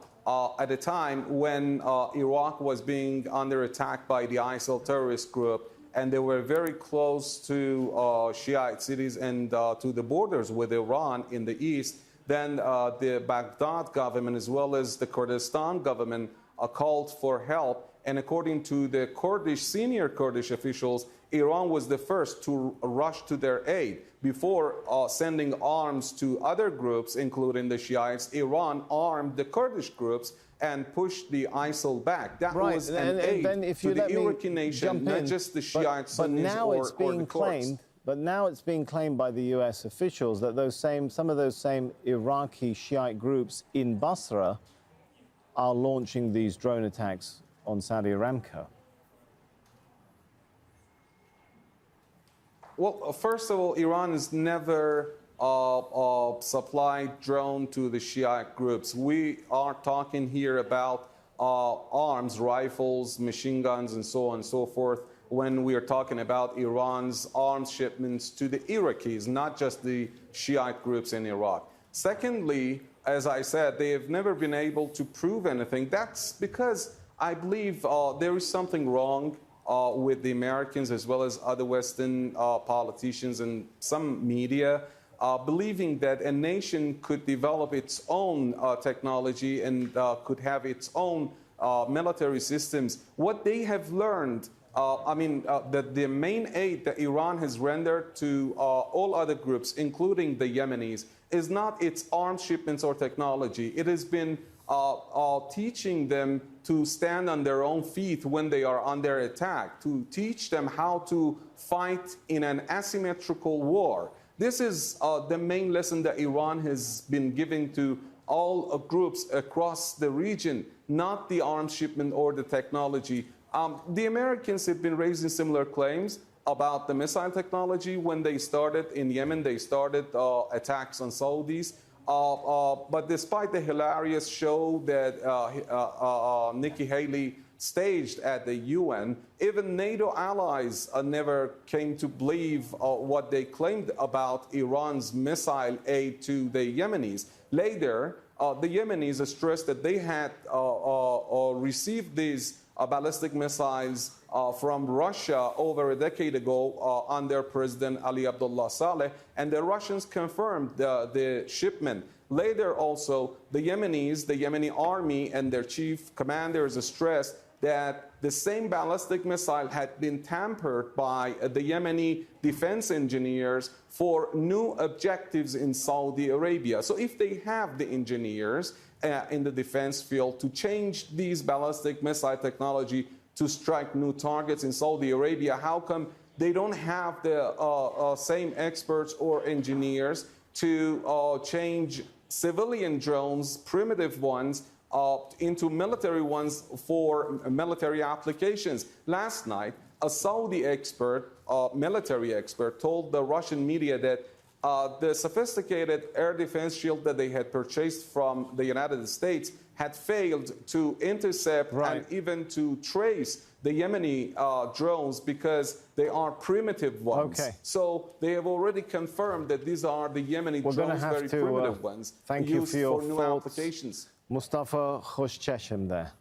At a time when Iraq was being under attack by the ISIL terrorist group, and they were very close to Shiite cities and to the borders with Iran in the east, then the Baghdad government as well as the Kurdistan government called for help. And according to the senior Kurdish officials, Iran was the first to rush to their aid. Before sending arms to other groups, including the Shiites, Iran armed the Kurdish groups and pushed the ISIL back. That was an aid to the Iraqi nation, not just the Shiites, Sunnis, or the Kurds. But now it's being claimed by the US officials that some of those same Iraqi Shiite groups in Basra are launching these drone attacks on Saudi Aramco. Well, first of all, Iran has never supplied drone to the Shiite groups. We are talking here about arms, rifles, machine guns, and so on and so forth, when we are talking about Iran's arms shipments to the Iraqis, not just the Shiite groups in Iraq. Secondly, as I said, they have never been able to prove anything. That's because I believe there is something wrong with the Americans as well as other Western politicians and some media, believing that a nation could develop its own technology and could have its own military systems. What they have learned, that the main aid that Iran has rendered to all other groups, including the Yemenis, is not its arms shipments or technology. It has been teaching them to stand on their own feet when they are under attack, to teach them how to fight in an asymmetrical war. This is the main lesson that Iran has been giving to all groups across the region, not the arms shipment or the technology. The Americans have been raising similar claims about the missile technology. When they started in Yemen, they started attacks on Saudis. But despite the hilarious show that Nikki Haley staged at the UN, even NATO allies never came to believe what they claimed about Iran's missile aid to the Yemenis. Later, the Yemenis stressed that they had received these ballistic missiles from Russia over a decade ago under President Ali Abdullah Saleh, and the Russians confirmed the shipment. Later also, the Yemenis, the Yemeni army and their chief commanders stressed that the same ballistic missile had been tampered by the Yemeni defense engineers for new objectives in Saudi Arabia. So if they have the engineers in the defense field to change these ballistic missile technology to strike new targets in Saudi Arabia, how come they don't have the same experts or engineers to change civilian drones, primitive ones, into military ones for military applications? Last night, a Saudi expert, military expert, told the Russian media that the sophisticated air defense shield that they had purchased from the United States had failed to intercept and even to trace the Yemeni drones because they are primitive ones. Okay. So they have already confirmed that these are the Yemeni drones, very primitive ones, used for new applications. Mustafa Khoshcheshm there.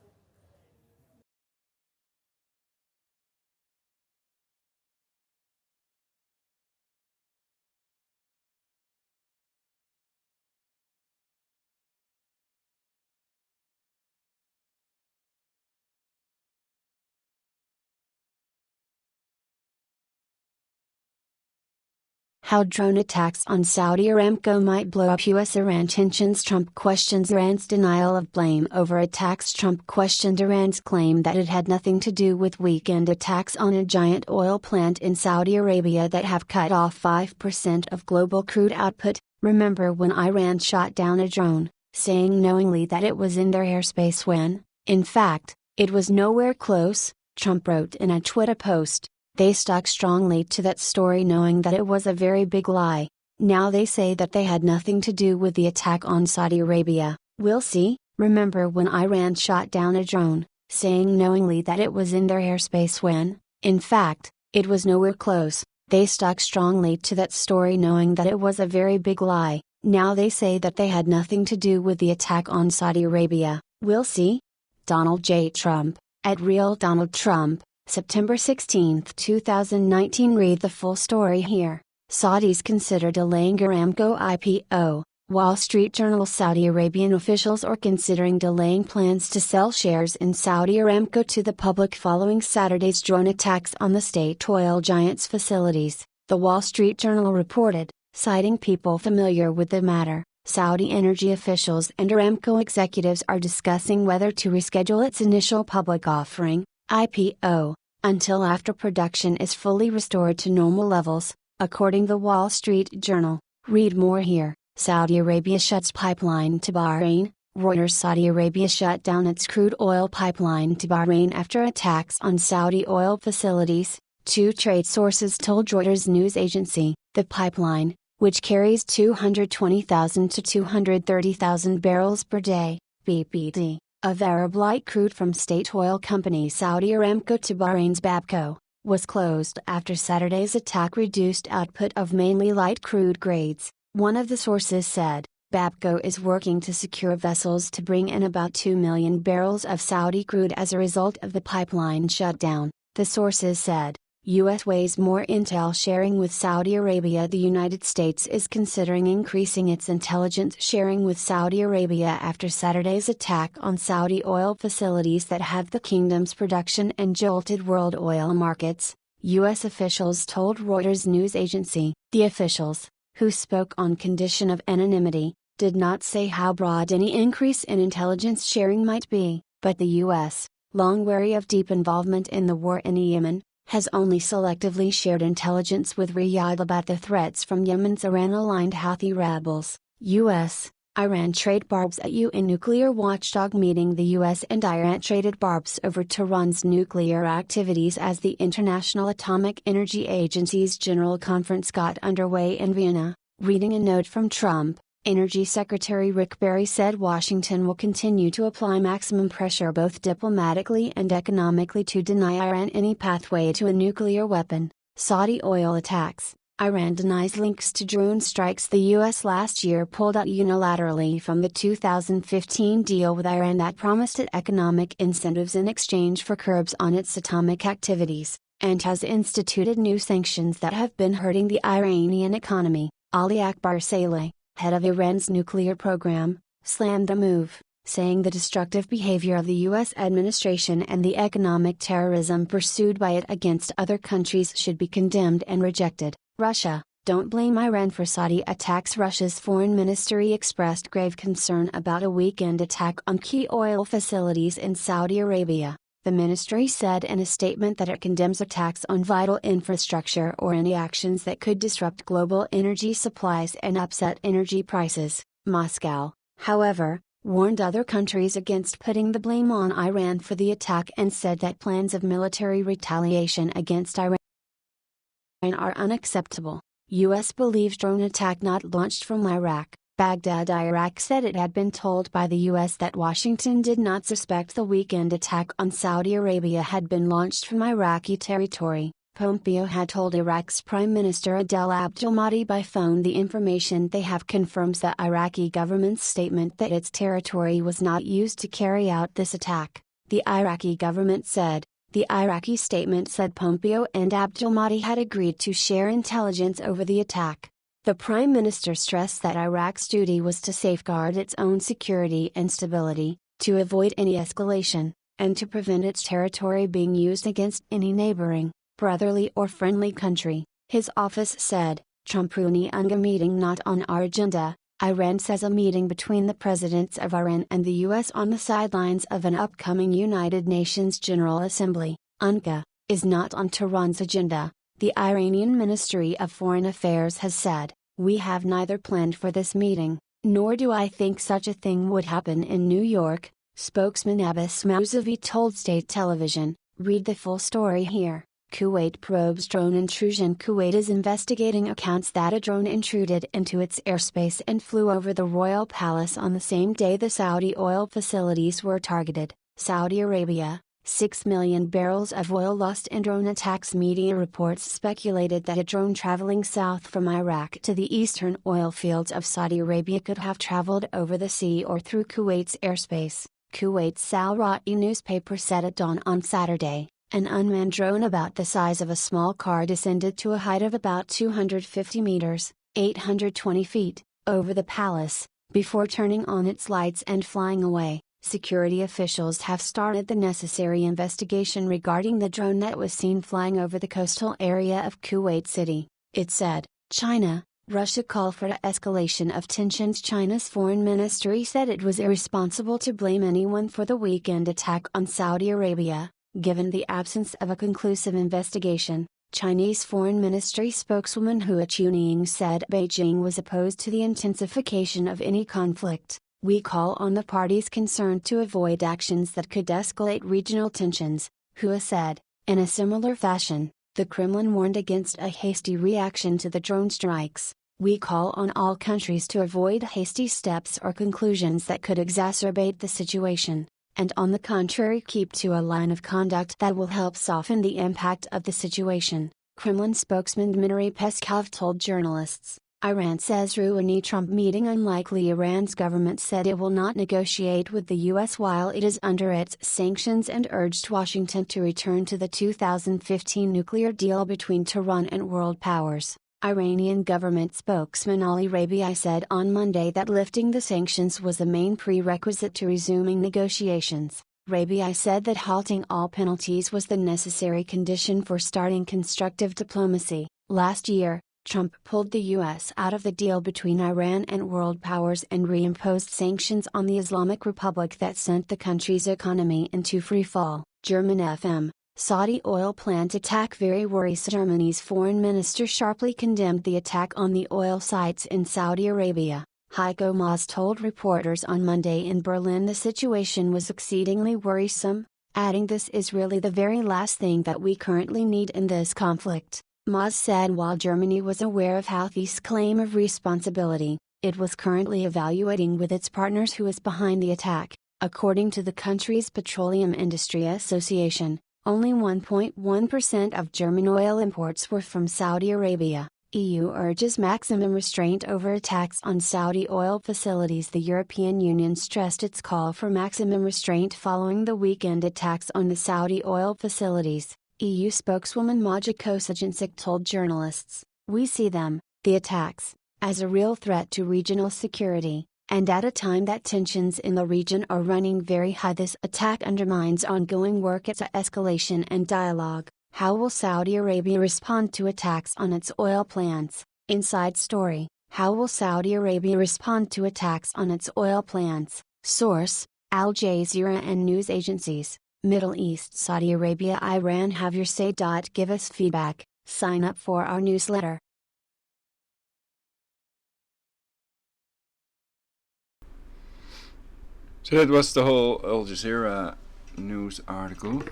How drone attacks on Saudi Aramco might blow up US-Iran tensions. Trump questions Iran's denial of blame over attacks. Trump questioned Iran's claim that it had nothing to do with weekend attacks on a giant oil plant in Saudi Arabia that have cut off 5% of global crude output. Remember when Iran shot down a drone, saying knowingly that it was in their airspace when, in fact, it was nowhere close, Trump wrote in a Twitter post. They stuck strongly to that story knowing that it was a very big lie. Now they say that they had nothing to do with the attack on Saudi Arabia. We'll see. Remember when Iran shot down a drone, saying knowingly that it was in their airspace when, in fact, it was nowhere close. They stuck strongly to that story knowing that it was a very big lie. Now they say that they had nothing to do with the attack on Saudi Arabia. We'll see. Donald J. Trump, at Real Donald Trump. September 16, 2019. Read the full story here. Saudis consider delaying Aramco IPO. Wall Street Journal. Saudi Arabian officials are considering delaying plans to sell shares in Saudi Aramco to the public following Saturday's drone attacks on the state oil giant's facilities, the Wall Street Journal reported, citing people familiar with the matter. Saudi energy officials and Aramco executives are discussing whether to reschedule its initial public offering, IPO, until after production is fully restored to normal levels, according to the Wall Street Journal. Read more here. Saudi Arabia shuts pipeline to Bahrain. Reuters. Saudi Arabia shut down its crude oil pipeline to Bahrain after attacks on Saudi oil facilities, Two trade sources told Reuters news agency, the pipeline, which carries 220,000 to 230,000 barrels per day, BPD, of Arab light crude from state oil company Saudi Aramco to Bahrain's Babco, was closed after Saturday's attack reduced output of mainly light crude grades. One of the sources said, Babco is working to secure vessels to bring in about 2 million barrels of Saudi crude as a result of the pipeline shutdown. The sources said, U.S. weighs more intel sharing with Saudi Arabia. The United States is considering increasing its intelligence sharing with Saudi Arabia after Saturday's attack on Saudi oil facilities that have the kingdom's production and jolted world oil markets, U.S. officials told Reuters news agency. The officials, who spoke on condition of anonymity, did not say how broad any increase in intelligence sharing might be, but the U.S., long wary of deep involvement in the war in Yemen, has only selectively shared intelligence with Riyadh about the threats from Yemen's Iran-aligned Houthi rebels. U.S. Iran trade barbs at UN nuclear watchdog meeting. The U.S. and Iran traded barbs over Tehran's nuclear activities as the International Atomic Energy Agency's General Conference got underway in Vienna. Reading a note from Trump, Energy Secretary Rick Perry said Washington will continue to apply maximum pressure both diplomatically and economically to deny Iran any pathway to a nuclear weapon. Saudi oil attacks. Iran denies links to drone strikes. The U.S. last year pulled out unilaterally from the 2015 deal with Iran that promised it economic incentives in exchange for curbs on its atomic activities, and has instituted new sanctions that have been hurting the Iranian economy. Ali Akbar Saleh, head of Iran's nuclear program, slammed the move, saying the destructive behavior of the U.S. administration and the economic terrorism pursued by it against other countries should be condemned and rejected. Russia, don't blame Iran for Saudi attacks. Russia's foreign ministry expressed grave concern about a weekend attack on key oil facilities in Saudi Arabia. The ministry said in a statement that it condemns attacks on vital infrastructure or any actions that could disrupt global energy supplies and upset energy prices. Moscow, however, warned other countries against putting the blame on Iran for the attack and said that plans of military retaliation against Iran are unacceptable. U.S. believes drone attack not launched from Iraq. Baghdad, Iraq said it had been told by the U.S. that Washington did not suspect the weekend attack on Saudi Arabia had been launched from Iraqi territory. Pompeo had told Iraq's Prime Minister Adel Abdul-Mahdi by phone. The information they have confirms the Iraqi government's statement that its territory was not used to carry out this attack. The Iraqi government said. The Iraqi statement said Pompeo and Abdul-Mahdi had agreed to share intelligence over the attack. The Prime Minister stressed that Iraq's duty was to safeguard its own security and stability, to avoid any escalation, and to prevent its territory being used against any neighboring, brotherly or friendly country. His office said, Trump-Rooney meeting not on our agenda. Iran says a meeting between the presidents of Iran and the U.S. on the sidelines of an upcoming United Nations General Assembly, UNGA, is not on Tehran's agenda. The Iranian Ministry of Foreign Affairs has said, we have neither planned for this meeting, nor do I think such a thing would happen in New York, spokesman Abbas Mousavi told state television. Read the full story here. Kuwait probes drone intrusion. Kuwait is investigating accounts that a drone intruded into its airspace and flew over the royal palace on the same day the Saudi oil facilities were targeted. Saudi Arabia, 6 million barrels of oil lost in drone attacks. Media reports speculated that a drone traveling south from Iraq to the eastern oil fields of Saudi Arabia could have traveled over the sea or through Kuwait's airspace. Kuwait's Al-Ra'i newspaper said at dawn on Saturday, an unmanned drone about the size of a small car descended to a height of about 250 meters, 820 feet, over the palace, before turning on its lights and flying away. Security officials have started the necessary investigation regarding the drone that was seen flying over the coastal area of Kuwait City. It said, China, Russia call for the escalation of tensions. China's foreign ministry said it was irresponsible to blame anyone for the weekend attack on Saudi Arabia, given the absence of a conclusive investigation. Chinese Foreign Ministry spokeswoman Hua Chunying said Beijing was opposed to the intensification of any conflict. We call on the parties concerned to avoid actions that could escalate regional tensions, Hua said. In a similar fashion, The Kremlin warned against a hasty reaction to the drone strikes. We call on all countries to avoid hasty steps or conclusions that could exacerbate the situation, and on the contrary keep to a line of conduct that will help soften the impact of the situation, Kremlin spokesman Dmitry Peskov told journalists. Iran says Rouhani-Trump meeting unlikely. Iran's government said it will not negotiate with the U.S. while it is under its sanctions and urged Washington to return to the 2015 nuclear deal between Tehran and world powers. Iranian government spokesman Ali Rabiei said on Monday that lifting the sanctions was the main prerequisite to resuming negotiations. Rabiei said that halting all penalties was the necessary condition for starting constructive diplomacy. Last year, Trump pulled the U.S. out of the deal between Iran and world powers and reimposed sanctions on the Islamic Republic that sent the country's economy into freefall. German FM. Saudi oil plant attack very worries. Germany's foreign minister sharply condemned the attack on the oil sites in Saudi Arabia. Heiko Maas told reporters on Monday in Berlin the situation was exceedingly worrisome, adding this is really the very last thing that we currently need in this conflict. Maas said while Germany was aware of Houthis' claim of responsibility, it was currently evaluating with its partners who is behind the attack. According to the country's Petroleum Industry Association, only 1.1% of German oil imports were from Saudi Arabia. EU urges maximum restraint over attacks on Saudi oil facilities. The European Union stressed its call for maximum restraint following the weekend attacks on the Saudi oil facilities. EU spokeswoman 𝙵𝙸𝚃𝚃 told journalists, "We see them, the attacks, as a real threat to regional security, and at a time that tensions in the region are running very high. This attack undermines ongoing work at escalation and dialogue." How will Saudi Arabia respond to attacks on its oil plants? Inside story. How will Saudi Arabia respond to attacks on its oil plants? Source: Al Jazeera and news agencies. Middle East, Saudi Arabia, Iran. Have your say. Give us feedback. Sign up for our newsletter. So that was the whole Al Jazeera news article.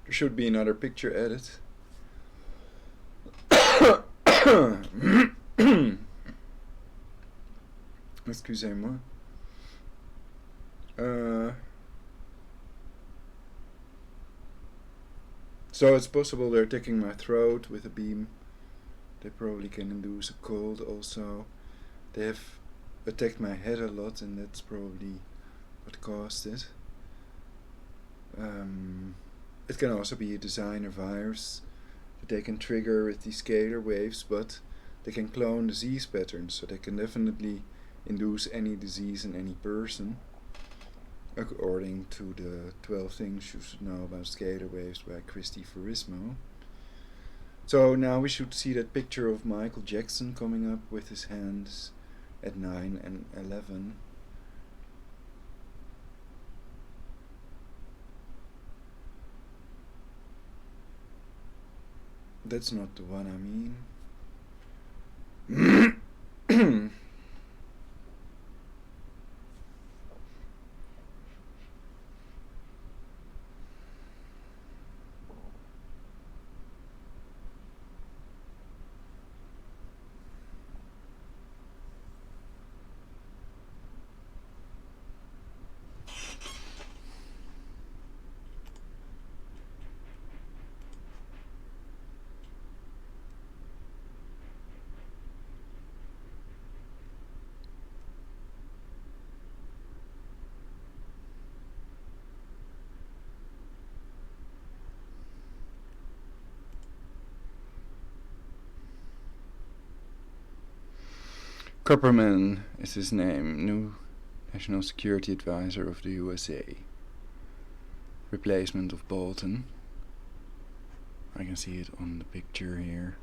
There should be another picture added. Excusez-moi. So it's possible they're taking my throat with a beam. They probably can induce a cold also. They have attacked my head a lot, and that's probably what caused it. It can also be a designer virus that they can trigger with these scalar waves, but they can clone disease patterns, so they can definitely induce any disease in any person, according to the 12 things you should know about scalar waves by Christy Furismo. So now we should see that picture of Michael Jackson coming up with his hands at 9 and 11. That's not the one I mean. Copperman is his name, new National Security Advisor of the USA. Replacement of Bolton. I can see it on the picture here.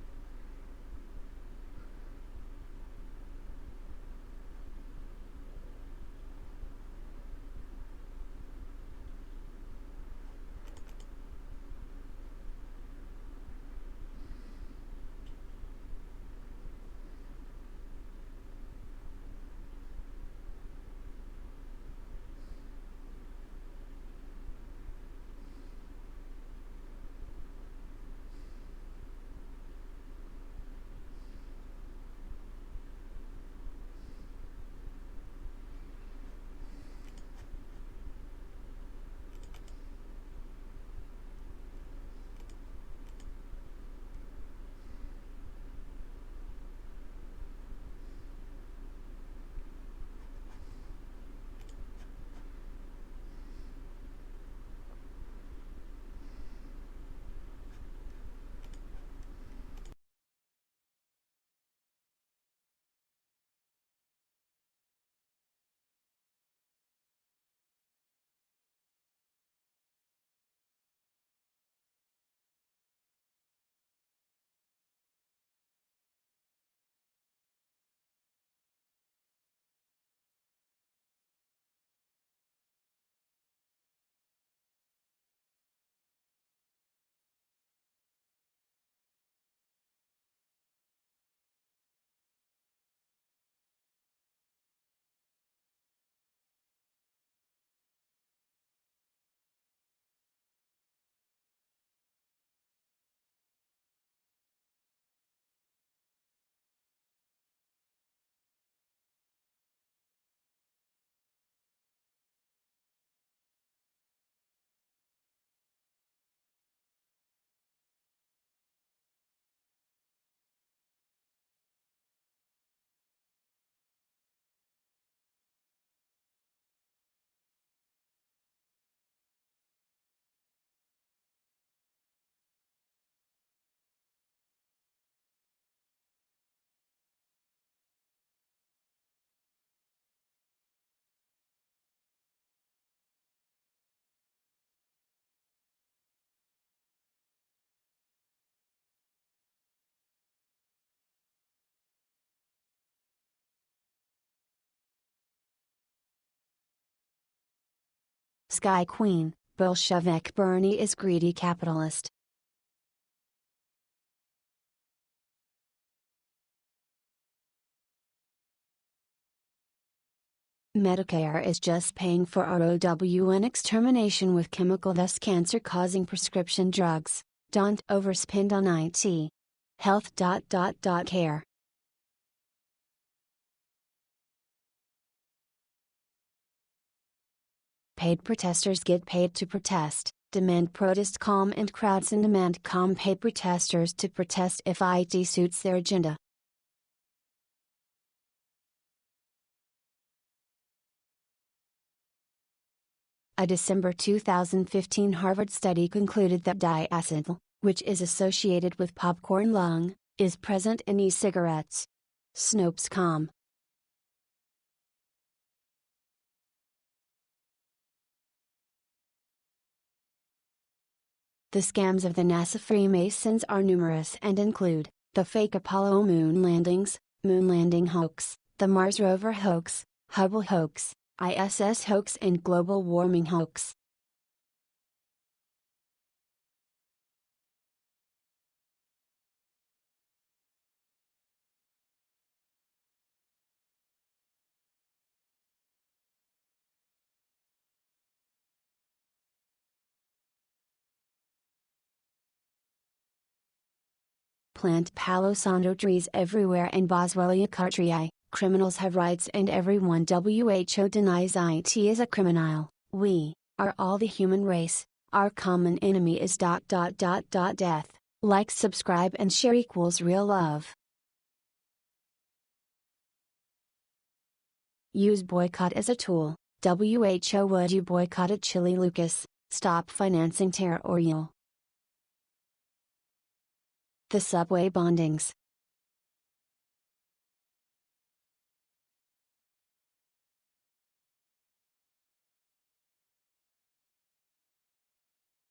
Sky Queen, Bolshevik Bernie is greedy capitalist. Medicare is just paying for ROWN extermination with chemical, thus cancer-causing prescription drugs. Don't overspend on IT. Health.care. Paid protesters get paid to protest. Demand protest calm and crowds in demand calm pay protesters to protest if IT suits their agenda. A December 2015 Harvard study concluded that diacetyl, which is associated with popcorn lung, is present in e-cigarettes. Snopes.com. The scams of the NASA Freemasons are numerous and include the fake Apollo moon landings, moon landing hoax, the Mars rover hoax, Hubble hoax, ISS hoax and global warming hoax. Plant Palo Santo trees everywhere in 𝙵𝙬𝚃𝚃. Criminals have rights and everyone. WHO denies IT is a criminal. We are all the human race. Our common enemy is ... death. Like, subscribe and share equals real love. Use boycott as a tool. WHO would you boycotted Chile Lucas, stop financing terror or you'll. The subway bondings.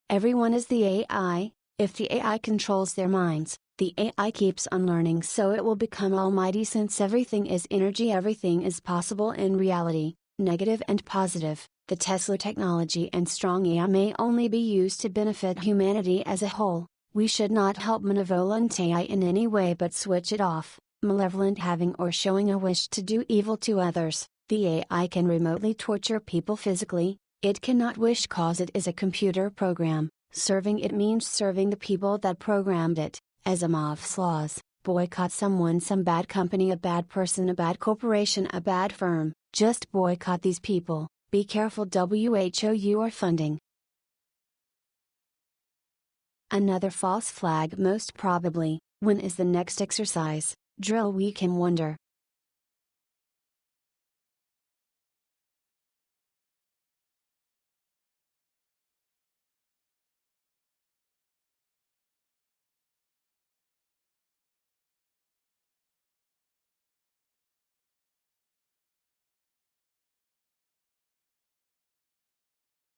Everyone is the AI. If the AI controls their minds, the AI keeps on learning, so it will become almighty. Since everything is energy, everything is possible in reality, negative and positive. The Tesla technology and strong AI may only be used to benefit humanity as a whole. We should not help malevolent AI in any way but switch it off. Malevolent having or showing a wish to do evil to others. The AI can remotely torture people physically. It cannot wish cause it is a computer program. Serving it means serving the people that programmed it. Asimov's laws. Boycott someone, some bad company, a bad person, a bad corporation, a bad firm. Just boycott these people. Be careful. WHO you are funding another false flag. Most probably. When is the next exercise drill? We can wonder.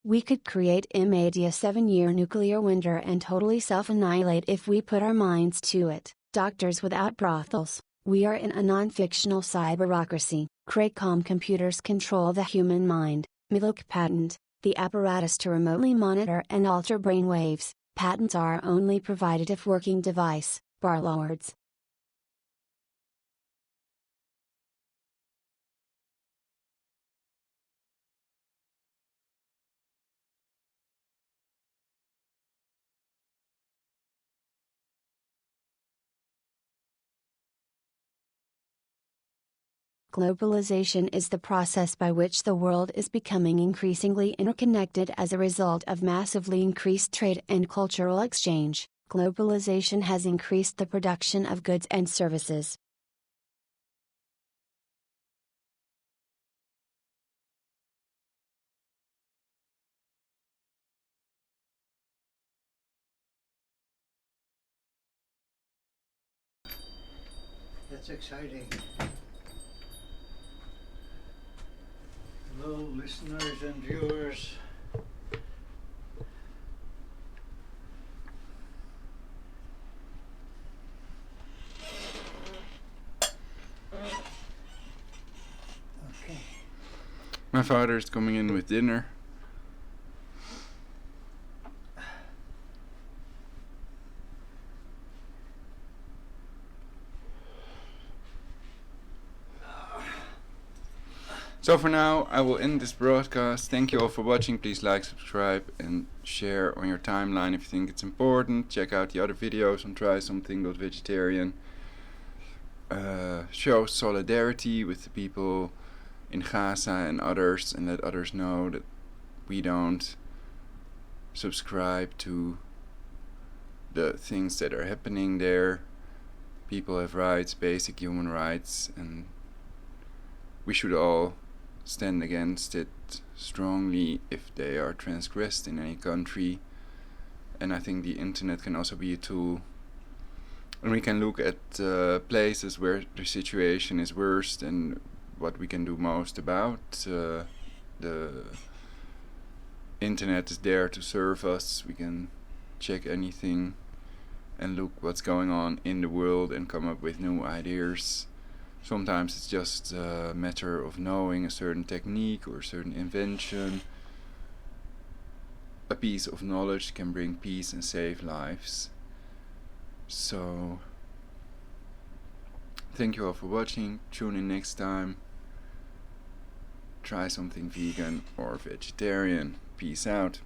We could create a 7-year nuclear winter and totally self-annihilate if we put our minds to it. Doctors without brothels. We are in a non-fictional cyberocracy. Cracom computers control the human mind. Milk patent, the apparatus to remotely monitor and alter brainwaves. Patents are only provided if working device. Barlords. Globalization is the process by which the world is becoming increasingly interconnected as a result of massively increased trade and cultural exchange. Globalization has increased the production of goods and services. That's exciting. Hello, listeners and viewers. Okay. My father's coming in with dinner. So for now, I will end this broadcast. Thank you all for watching. Please like, subscribe, and share on your timeline if you think it's important. Check out the other videos on Something.Vegetarian. Show solidarity with the people in Gaza and others, and let others know that we don't subscribe to the things that are happening there. People have rights, basic human rights, and we should all stand against it strongly if they are transgressed in any country. And I think the internet can also be a tool, and we can look at places where the situation is worst and what we can do most about. The internet is there to serve us. We can check anything and look what's going on in the world and come up with new ideas. Sometimes it's just a matter of knowing a certain technique or a certain invention. A piece of knowledge can bring peace and save lives. So, thank you all for watching. Tune in next time. Try something vegan or vegetarian. Peace out.